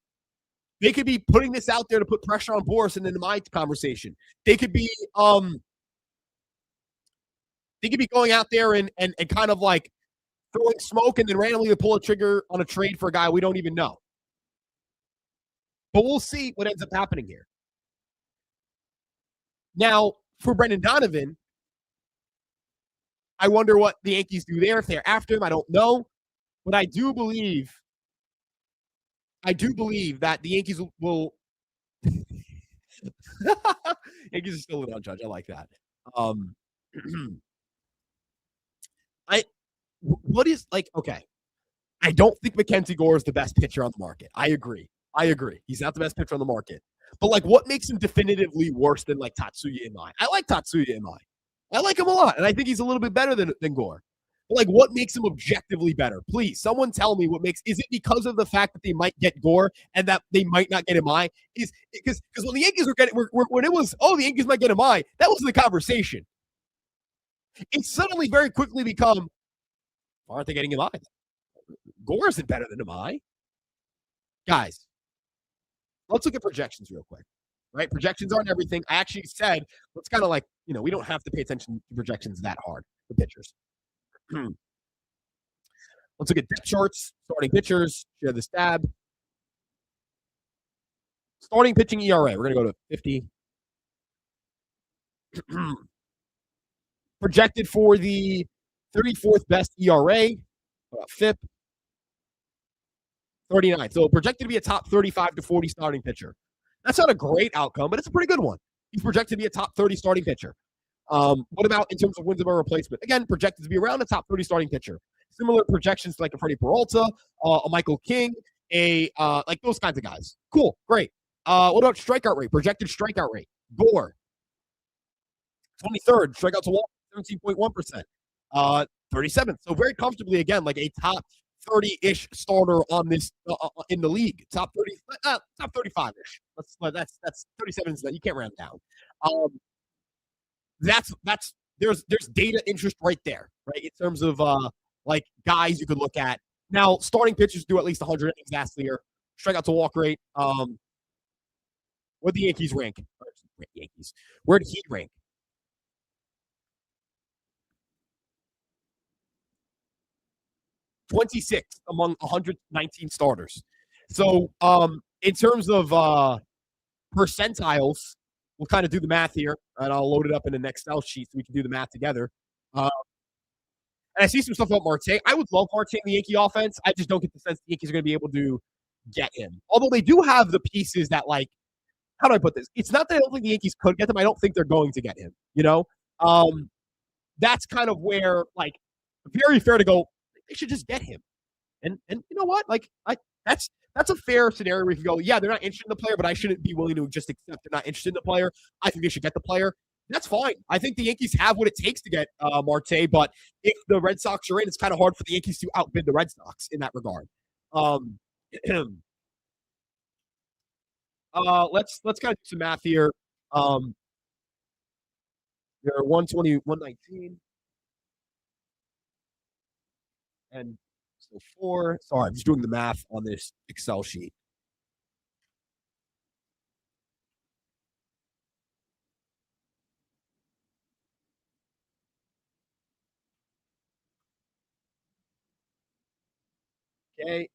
They could be putting this out there to put pressure on Boris and into my conversation. They could be going out there and kind of like throwing smoke and then randomly pull a trigger on a trade for a guy we don't even know. But we'll see what ends up happening here. Now, for Brendan Donovan, I wonder what the Yankees do there. If they're after him, I don't know. But I do believe that the Yankees will Yankees are still without Judge. I like that. Okay. I don't think Mackenzie Gore is the best pitcher on the market. I agree. He's not the best pitcher on the market. But what makes him definitively worse than Tatsuya Imai? I like Tatsuya Imai. I like him a lot, and I think he's a little bit better than Gore. But what makes him objectively better? Please, someone tell me is it because of the fact that they might get Gore and that they might not get Imai? Is because when the Yankees when it was, the Yankees might get Imai, that wasn't the conversation. It's suddenly very quickly become, why aren't they getting Imai? Gore isn't better than Imai. Guys, let's look at projections real quick. right? Projections aren't everything. I actually said, let's kind of like, we don't have to pay attention to projections that hard for pitchers. Let's look at depth charts, starting pitchers, share the stab. Starting pitching ERA, we're going to go to 50. Projected for the 34th best ERA, FIP, 39. So projected to be a top 35 to 40 starting pitcher. That's not a great outcome, but it's a pretty good one. He's projected to be a top 30 starting pitcher. What about in terms of wins above replacement? Again, projected to be around a top 30 starting pitcher. Similar projections to like a Freddie Peralta, a Michael King, like those kinds of guys. Cool, great. What about strikeout rate? Projected strikeout rate. Gore, 23rd. Strikeout to walk, 17.1%. 37th. So very comfortably, again, like a top 30-ish starter on this in the league. Top 30, top 35-ish. That's 37. You can't round down. There's data interest right there, right? In terms of like guys you could look at. Now, starting pitchers do at least 100 innings last year. Strikeout to walk rate. Where'd the Yankees rank? Where did he rank? 26 among 119 starters. So, in terms of percentiles, we'll kind of do the math here, and I'll load it up in an Excel sheet so we can do the math together. And I see some stuff about Marte. I would love Marte in the Yankee offense. I just don't get the sense the Yankees are going to be able to get him. Although they do have the pieces that, like, how do I put this? It's not that I don't think the Yankees could get him. I don't think they're going to get him, That's kind of where, like, very fair to go, they should just get him. And you know what? Like, that's a fair scenario where you can go, yeah, they're not interested in the player, but I shouldn't be willing to just accept they're not interested in the player. I think they should get the player. That's fine. I think the Yankees have what it takes to get Marte, but if the Red Sox are in, it's kind of hard for the Yankees to outbid the Red Sox in that regard. Let's kind of do some math here. They're 120, 119. And so 4. Sorry, I'm just doing the math on this Excel sheet. Okay.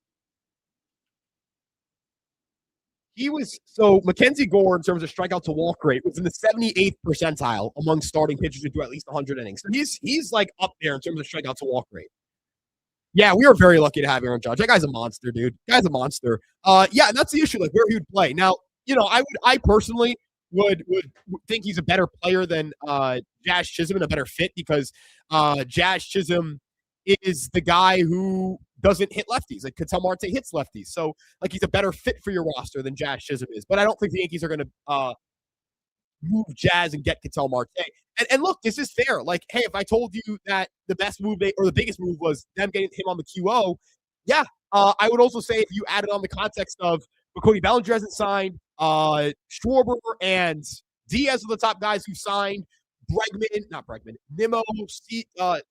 Mackenzie Gore, in terms of strikeout to walk rate, was in the 78th percentile among starting pitchers who do at least 100 innings. So he's like up there in terms of strikeout to walk rate. Yeah, we are very lucky to have Aaron Judge. That guy's a monster, dude. Guy's a monster. Yeah, and that's the issue, like where he would play. Now, I personally would think he's a better player than Jazz Chisholm and a better fit because Jazz Chisholm is the guy who doesn't hit lefties. Like Ketel Marte hits lefties. So like he's a better fit for your roster than Jazz Chisholm is. But I don't think the Yankees are going to move Jazz and get Ketel Marte. And look, this is fair. Like, hey, if I told you that the best move or the biggest move was them getting him on the QO, yeah. I would also say if you added on the context of Cody Bellinger hasn't signed, Schwarber and Diaz are the top guys who signed, Nimmo,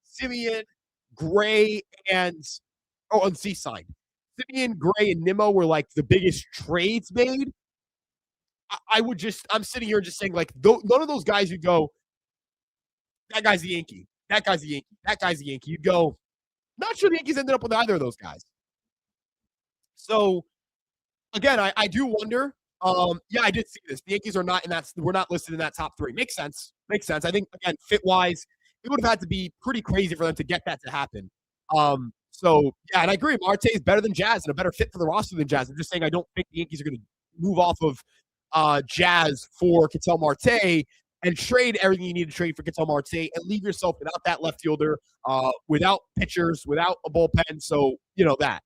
Simeon, Gray, and C signed. Simeon, Gray, and Nimmo were like the biggest trades made. I'm sitting here just saying, like, none of those guys you go, that guy's the Yankee. That guy's the Yankee. That guy's the Yankee. You go, not sure the Yankees ended up with either of those guys. So, again, I do wonder. Yeah, I did see this. The Yankees are not in that. We're not listed in that top 3. Makes sense. I think, again, fit-wise, it would have had to be pretty crazy for them to get that to happen. So, yeah, and I agree. Marte is better than Jazz and a better fit for the roster than Jazz. I'm just saying I don't think the Yankees are going to move off of Jazz for Ketel Marte and trade everything you need to trade for Ketel Marte and leave yourself without that left fielder, without pitchers, without a bullpen. So, that.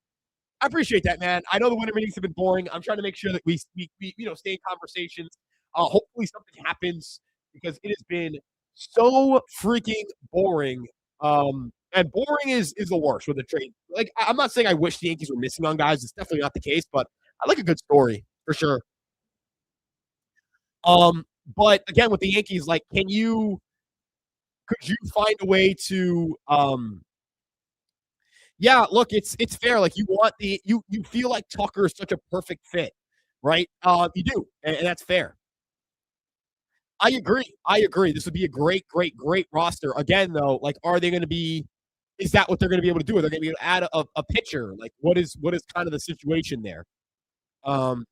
I appreciate that, man. I know the winter meetings have been boring. I'm trying to make sure that we stay in conversations. Hopefully something happens because it has been so freaking boring. And boring is the worst with the trade. Like, I'm not saying I wish the Yankees were missing on guys. It's definitely not the case, but I like a good story for sure. But again, with the Yankees, like, could you find a way to, yeah, look, it's fair. Like you feel like Tucker is such a perfect fit, right? You do, and that's fair. I agree. I agree. This would be a great, great, great roster. Again, though, like, are they going to be? Is that what they're going to be able to do? Are they going to be able to add a pitcher? Like, what is kind of the situation there? Um,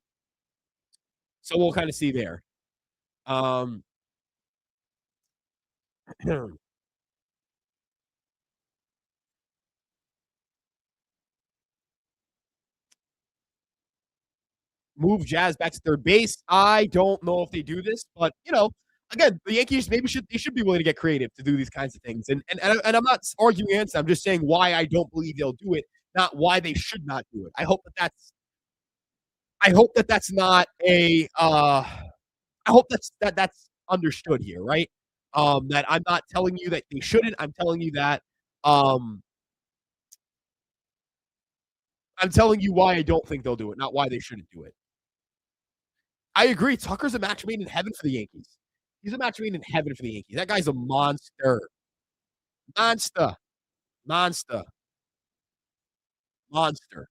so we'll kind of see there. Um, move Jazz back to third base. I don't know if they do this, but again, the Yankees maybe should be willing to get creative to do these kinds of things. And I'm not arguing against. I'm just saying why I don't believe they'll do it, not why they should not do it. I hope that that's not a. I hope that's understood here, right? That I'm not telling you that they shouldn't. Um, I'm telling you why I don't think they'll do it, not why they shouldn't do it. I agree. Tucker's a match made in heaven for the Yankees. He's a match made in heaven for the Yankees. That guy's a monster. Monster. Monster. Monster.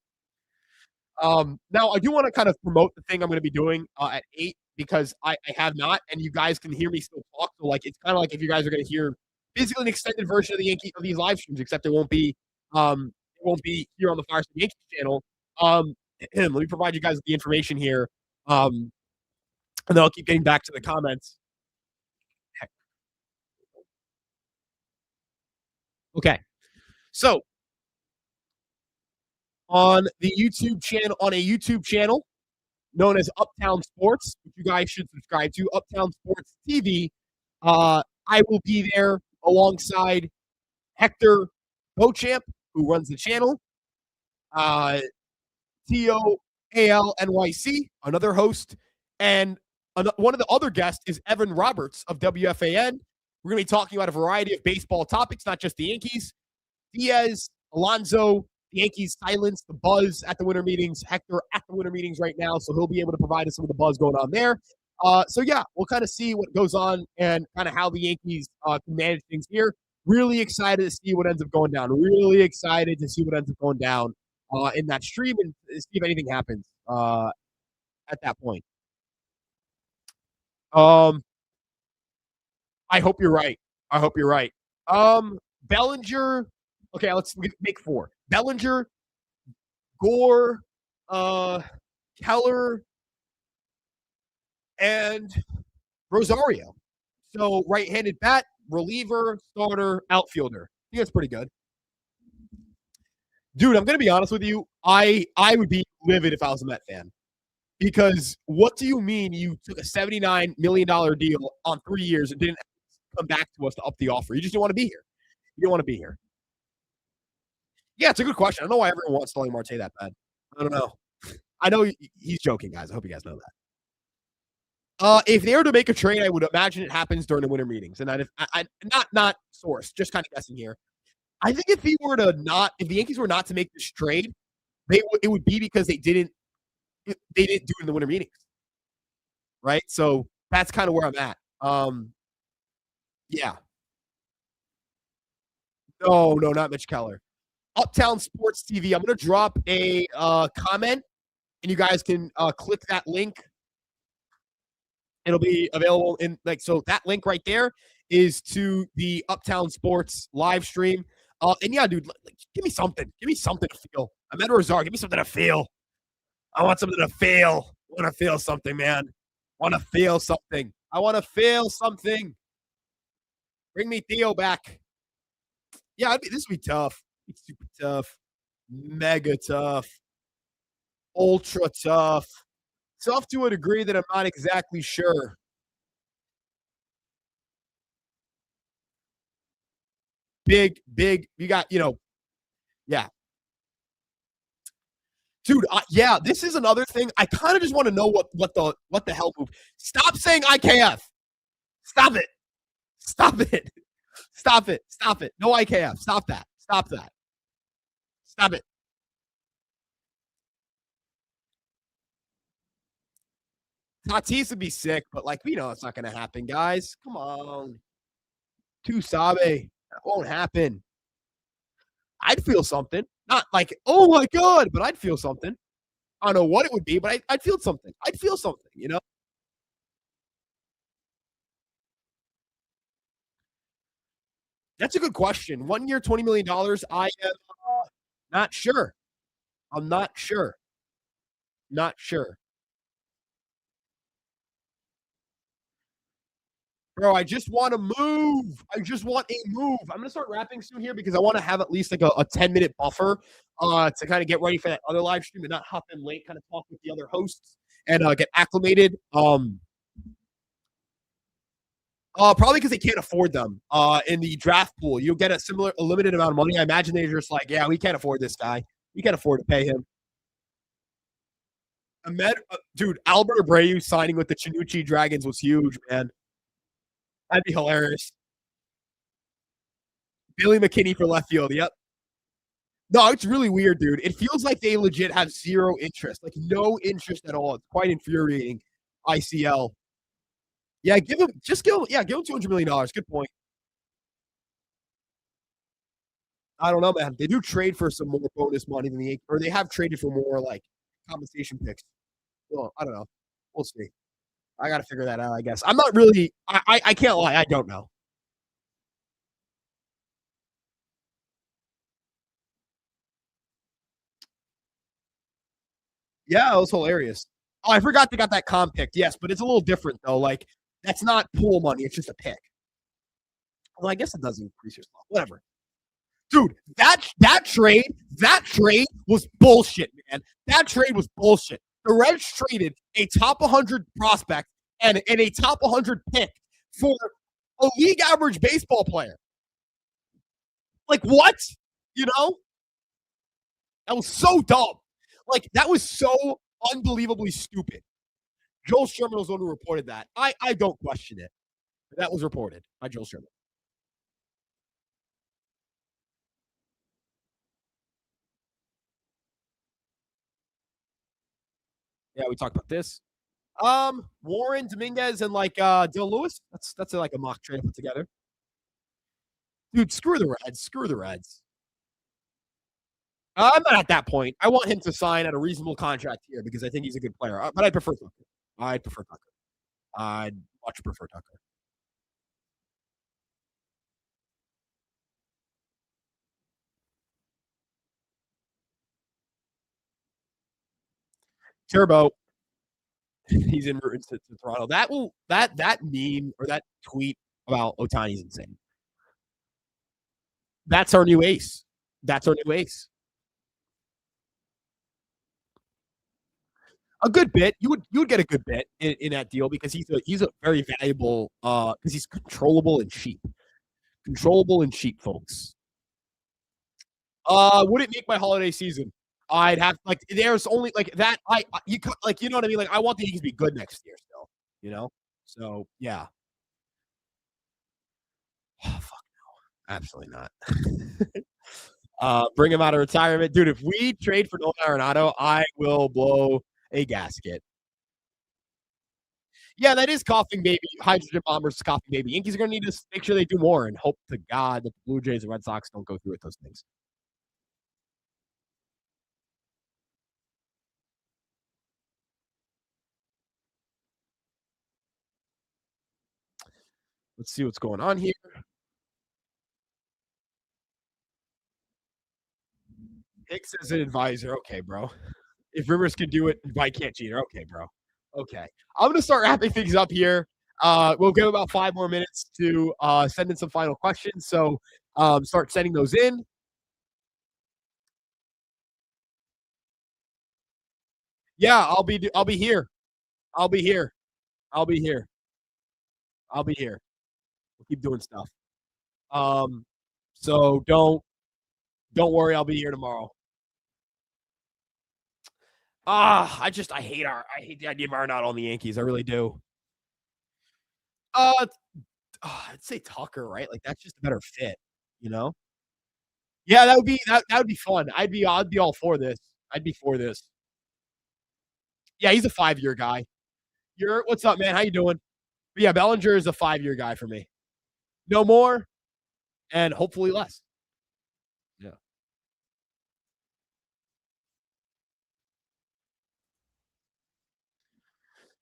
Now I do want to kind of promote the thing I'm going to be doing at 8 because I have not, and you guys can hear me still talk. So like it's kind of like if you guys are going to hear basically an extended version of the Yankee of these live streams, except it won't be here on the Fireside Yankees channel. Let me provide you guys with the information here. And then I'll keep getting back to the comments. Okay. So on a YouTube channel known as Uptown Sports, which you guys should subscribe to, Uptown Sports TV, I will be there alongside Hector Beauchamp, who runs the channel, TOALNYC, another host, and one of the other guests is Evan Roberts of WFAN. We're going to be talking about a variety of baseball topics, not just the Yankees. Diaz, Alonso, the Yankees silence the buzz at the winter meetings. Hector at the winter meetings right now, so he'll be able to provide us some of the buzz going on there. So yeah, we'll kind of see what goes on and kind of how the Yankees can manage things here. Really excited to see what ends up going down. Really excited to see what ends up going down in that stream and see if anything happens at that point. I hope you're right. Bellinger. Okay, let's make 4. Bellinger, Gore, Keller, and Rosario. So right-handed bat, reliever, starter, outfielder. I think that's pretty good. Dude, I'm going to be honest with you. I would be livid if I was a Met fan. Because what do you mean you took a $79 million deal on 3 years and didn't come back to us to up the offer? You just didn't want to be here. You didn't want to be here. Yeah, it's a good question. I don't know why everyone wants Starling Marte that bad. I don't know. I know he's joking, guys. I hope you guys know that. If they were to make a trade, I would imagine it happens during the winter meetings. And I not source, just kind of guessing here. I think if the Yankees were not to make this trade, it would be because they didn't do it in the winter meetings. Right? So that's kind of where I'm at. Yeah. No, not Mitch Keller. Uptown Sports TV. I'm going to drop a comment, and you guys can click that link. It'll be available in so that link right there is to the Uptown Sports live stream. And yeah, dude, give me something. Give me something to feel. I'm at Rosario. Give me something to feel. I want something to feel. I want to feel something, man. I want to feel something. Bring me Theo back. Yeah, this would be tough. It's super tough. Mega tough. Ultra tough. Tough to a degree that I'm not exactly sure. Big. You got, yeah. Dude, yeah, this is another thing. I kind of just want to know what the hell move. Stop saying IKF. Stop it. No IKF. Stop that. Stop it. Tatis would be sick, but we know it's not going to happen, guys. Come on. Tusabe. That won't happen. I'd feel something. Not like, oh my God, but I'd feel something. I don't know what it would be, but I'd feel something. That's a good question. 1 year, $20 million. I am not sure. I'm not sure. Not sure. Bro, I just want to move. I just want a move. I'm gonna start rapping soon here because I want to have at least like a 10-minute buffer to kind of get ready for that other live stream and not hop in late, kind of talk with the other hosts and get acclimated. Probably because they can't afford them in the draft pool. You'll get a limited amount of money. I imagine they're just like, yeah, we can't afford this guy. We can't afford to pay him. Dude, Albert Abreu signing with the Chinuchi Dragons was huge, man. That'd be hilarious. Billy McKinney for left field. Yep. No, it's really weird, dude. It feels like they legit have zero interest, like no interest at all. It's quite infuriating. ICL. Yeah, give him $200 million. Good point. I don't know, man. They do trade for some more bonus money than the Yankees, or they have traded for more like compensation picks. Well, I don't know. We'll see. I got to figure that out, I guess. I'm not really. I can't lie. I don't know. Yeah, it was hilarious. Oh, I forgot they got that comp pick. Yes, but it's a little different though. Like that's not pool money. It's just a pick. Well, I guess it does increase your slot. Whatever. Dude, that trade was bullshit, man. That trade was bullshit. The Reds traded a top 100 prospect and a top 100 pick for a league average baseball player. Like what? You know? That was so dumb. Like that was so unbelievably stupid. Joel Sherman was the one who reported that. I don't question it. That was reported by Joel Sherman. Yeah, we talked about this. Warren Dominguez and like Dylan Lewis. That's like a mock trade put together. Dude, screw the Reds. Screw the Reds. I'm not at that point. I want him to sign at a reasonable contract here because I think he's a good player. But I prefer Tucker. I'd prefer Tucker. I'd much prefer Tucker. Turbo. He's in to Toronto. That meme or that tweet about Otani's insane. That's our new ace. That's our new ace. A good bit. You would get a good bit in that deal because he's a very valuable because he's controllable and cheap. Controllable and cheap, folks. Would it make my holiday season? I'd have like there's only like that like you know what I mean? Like I want the Yankees to be good next year still, you know? So yeah. Oh, fuck no. Absolutely not. Bring him out of retirement. Dude, if we trade for Nolan Arenado, I will blow a gasket. Yeah, that is coughing baby. Hydrogen bombers, coughing baby. Yankees are going to need to make sure they do more and hope to God that the Blue Jays and Red Sox don't go through with those things. Let's see what's going on here. Hicks as an advisor. Okay, bro. If Rivers can do it, why can't Jeter? Okay, bro. Okay. I'm going to start wrapping things up here. We'll give about 5 more minutes to send in some final questions. So start sending those in. Yeah, I'll be here. I'll be here. I'll be here. I'll be here. We'll keep doing stuff. Um, so don't worry. I'll be here tomorrow. I hate the idea of Arenado on the Yankees. I really do. Uh, I'd say Tucker, right? Like that's just a better fit, you know? Yeah, that would be fun. I'd be all for this. I'd be for this. Yeah, he's a 5-year guy. You're what's up, man? How you doing? But yeah, Bellinger is a 5-year guy for me. No more, and hopefully less. Yeah,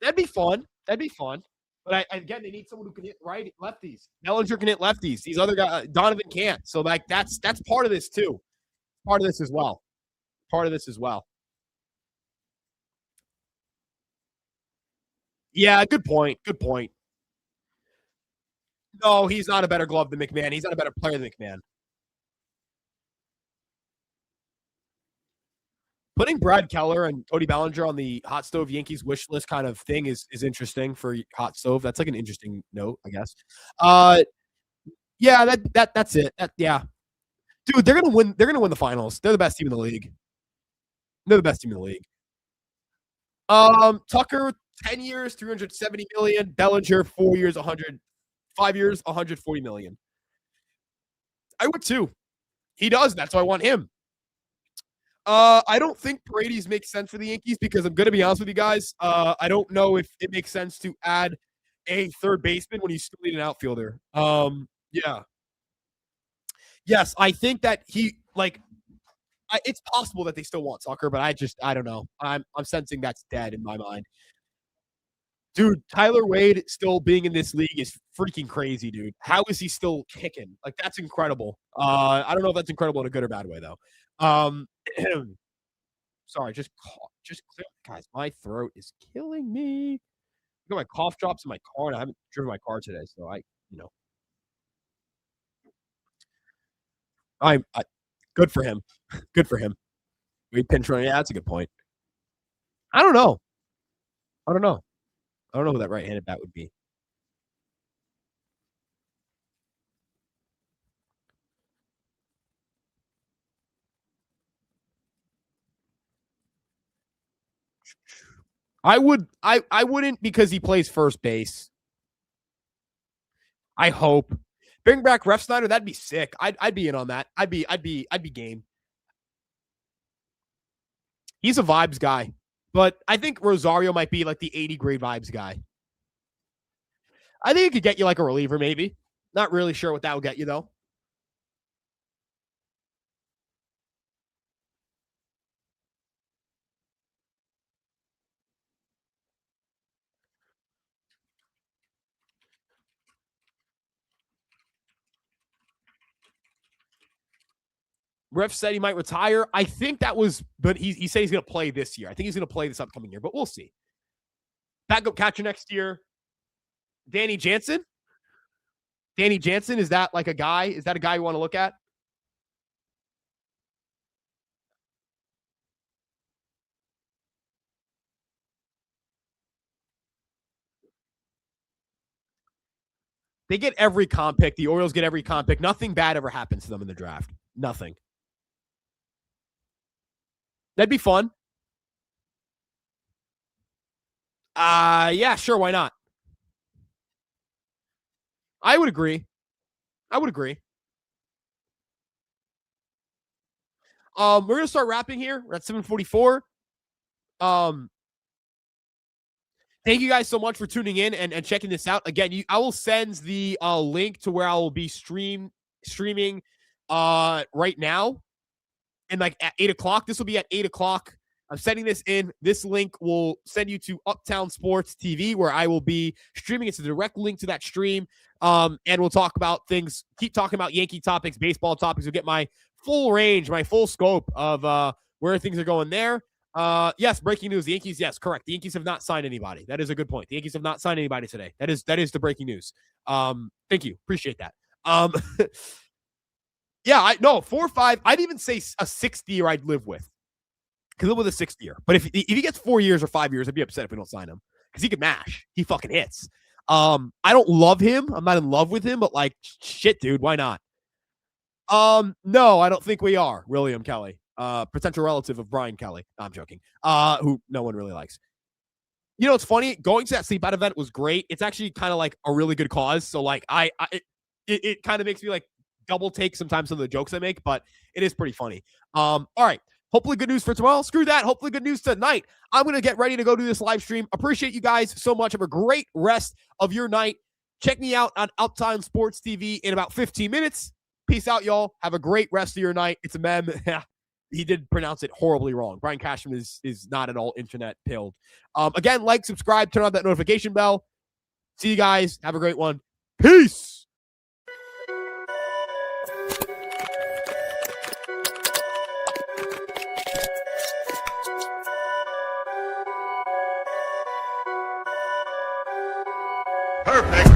that'd be fun. That'd be fun. But again, they need someone who can hit right lefties. Bellinger can hit lefties. These other guys, Donovan can't. So like that's part of this too. Part of this as well. Part of this as well. Yeah, good point. Good point. No, he's not a better glove than McMahon. He's not a better player than McMahon. Putting Brad Keller and Cody Bellinger on the hot stove Yankees wish list kind of thing is interesting for hot stove. That's like an interesting note, I guess. Yeah, that's it. Yeah, dude, they're gonna win. They're gonna win the finals. They're the best team in the league. They're the best team in the league. Tucker, 10 years, 370 million. Bellinger, 4 years, 100. 5 years, 140 million. I would too. He does. That's why I want him. I don't think Paredes makes sense for the Yankees because I'm going to be honest with you guys. I don't know if it makes sense to add a third baseman when you still need an outfielder. Yeah. Yes, I think that it's possible that they still want Tucker, but I don't know. I'm sensing that's dead in my mind. Dude, Tyler Wade still being in this league is freaking crazy, dude. How is he still kicking? Like that's incredible. I don't know if that's incredible in a good or bad way though. Sorry, just clear, guys. My throat is killing me. I got my cough drops in my car, and I haven't driven my car today, so you know, I good for him. Good for him. We pinch running. Yeah, that's a good point. I don't know. I don't know. I don't know who that right-handed bat would be. I wouldn't because he plays first base. I hope. Bring back Ref Snyder, that'd be sick. I'd be in on that. I'd be game. He's a vibes guy. But I think Rosario might be like the 80 grade vibes guy. I think it could get you like a reliever, maybe. Not really sure what that would get you though. Ref said he might retire. I think that was, but he said he's going to play this year. I think he's going to play this upcoming year, but we'll see. Backup catcher next year. Danny Jansen. Danny Jansen, is that like a guy? Is that a guy you want to look at? They get every comp pick. The Orioles get every comp pick. Nothing bad ever happens to them in the draft. Nothing. That'd be fun. Yeah, sure. Why not? I would agree. I would agree. We're gonna start wrapping here. We're at 7:44. Um, Thank you guys so much for tuning in and checking this out. Again, I will send the link to where I will be streaming right now. And like at 8:00. This will be at 8:00. I'm sending this in. This link will send you to Uptown Sports TV, where I will be streaming. It's a direct link to that stream. And we'll talk about things, keep talking about Yankee topics, baseball topics. You'll get my full range, my full scope of where things are going there. Yes, breaking news. The Yankees, yes, correct. The Yankees have not signed anybody. That is a good point. The Yankees have not signed anybody today. That is the breaking news. Thank you. Appreciate that. Yeah, I no 4 or 5. I'd even say a 6th year I'd live with. Could live with a 6th year. But if he gets 4 years or 5 years, I'd be upset if we don't sign him. Because he can mash. He fucking hits. I don't love him. I'm not in love with him, but like shit, dude, why not? No, I don't think we are, William Kelly. Potential relative of Brian Kelly. No, I'm joking. Who no one really likes. You know, it's funny. Going to that sleep out event was great. It's actually kind of like a really good cause. So like it kind of makes me like double take sometimes some of the jokes I make, but it is pretty funny. All right. Hopefully good news for tomorrow. Screw that. Hopefully good news tonight. I'm going to get ready to go do this live stream. Appreciate you guys so much. Have a great rest of your night. Check me out on Uptown Sports TV in about 15 minutes. Peace out, y'all. Have a great rest of your night. It's a mem. He did pronounce it horribly wrong. Brian Cashman is not at all internet pilled. Again, like, subscribe, turn on that notification bell. See you guys. Have a great one. Peace. Perfect.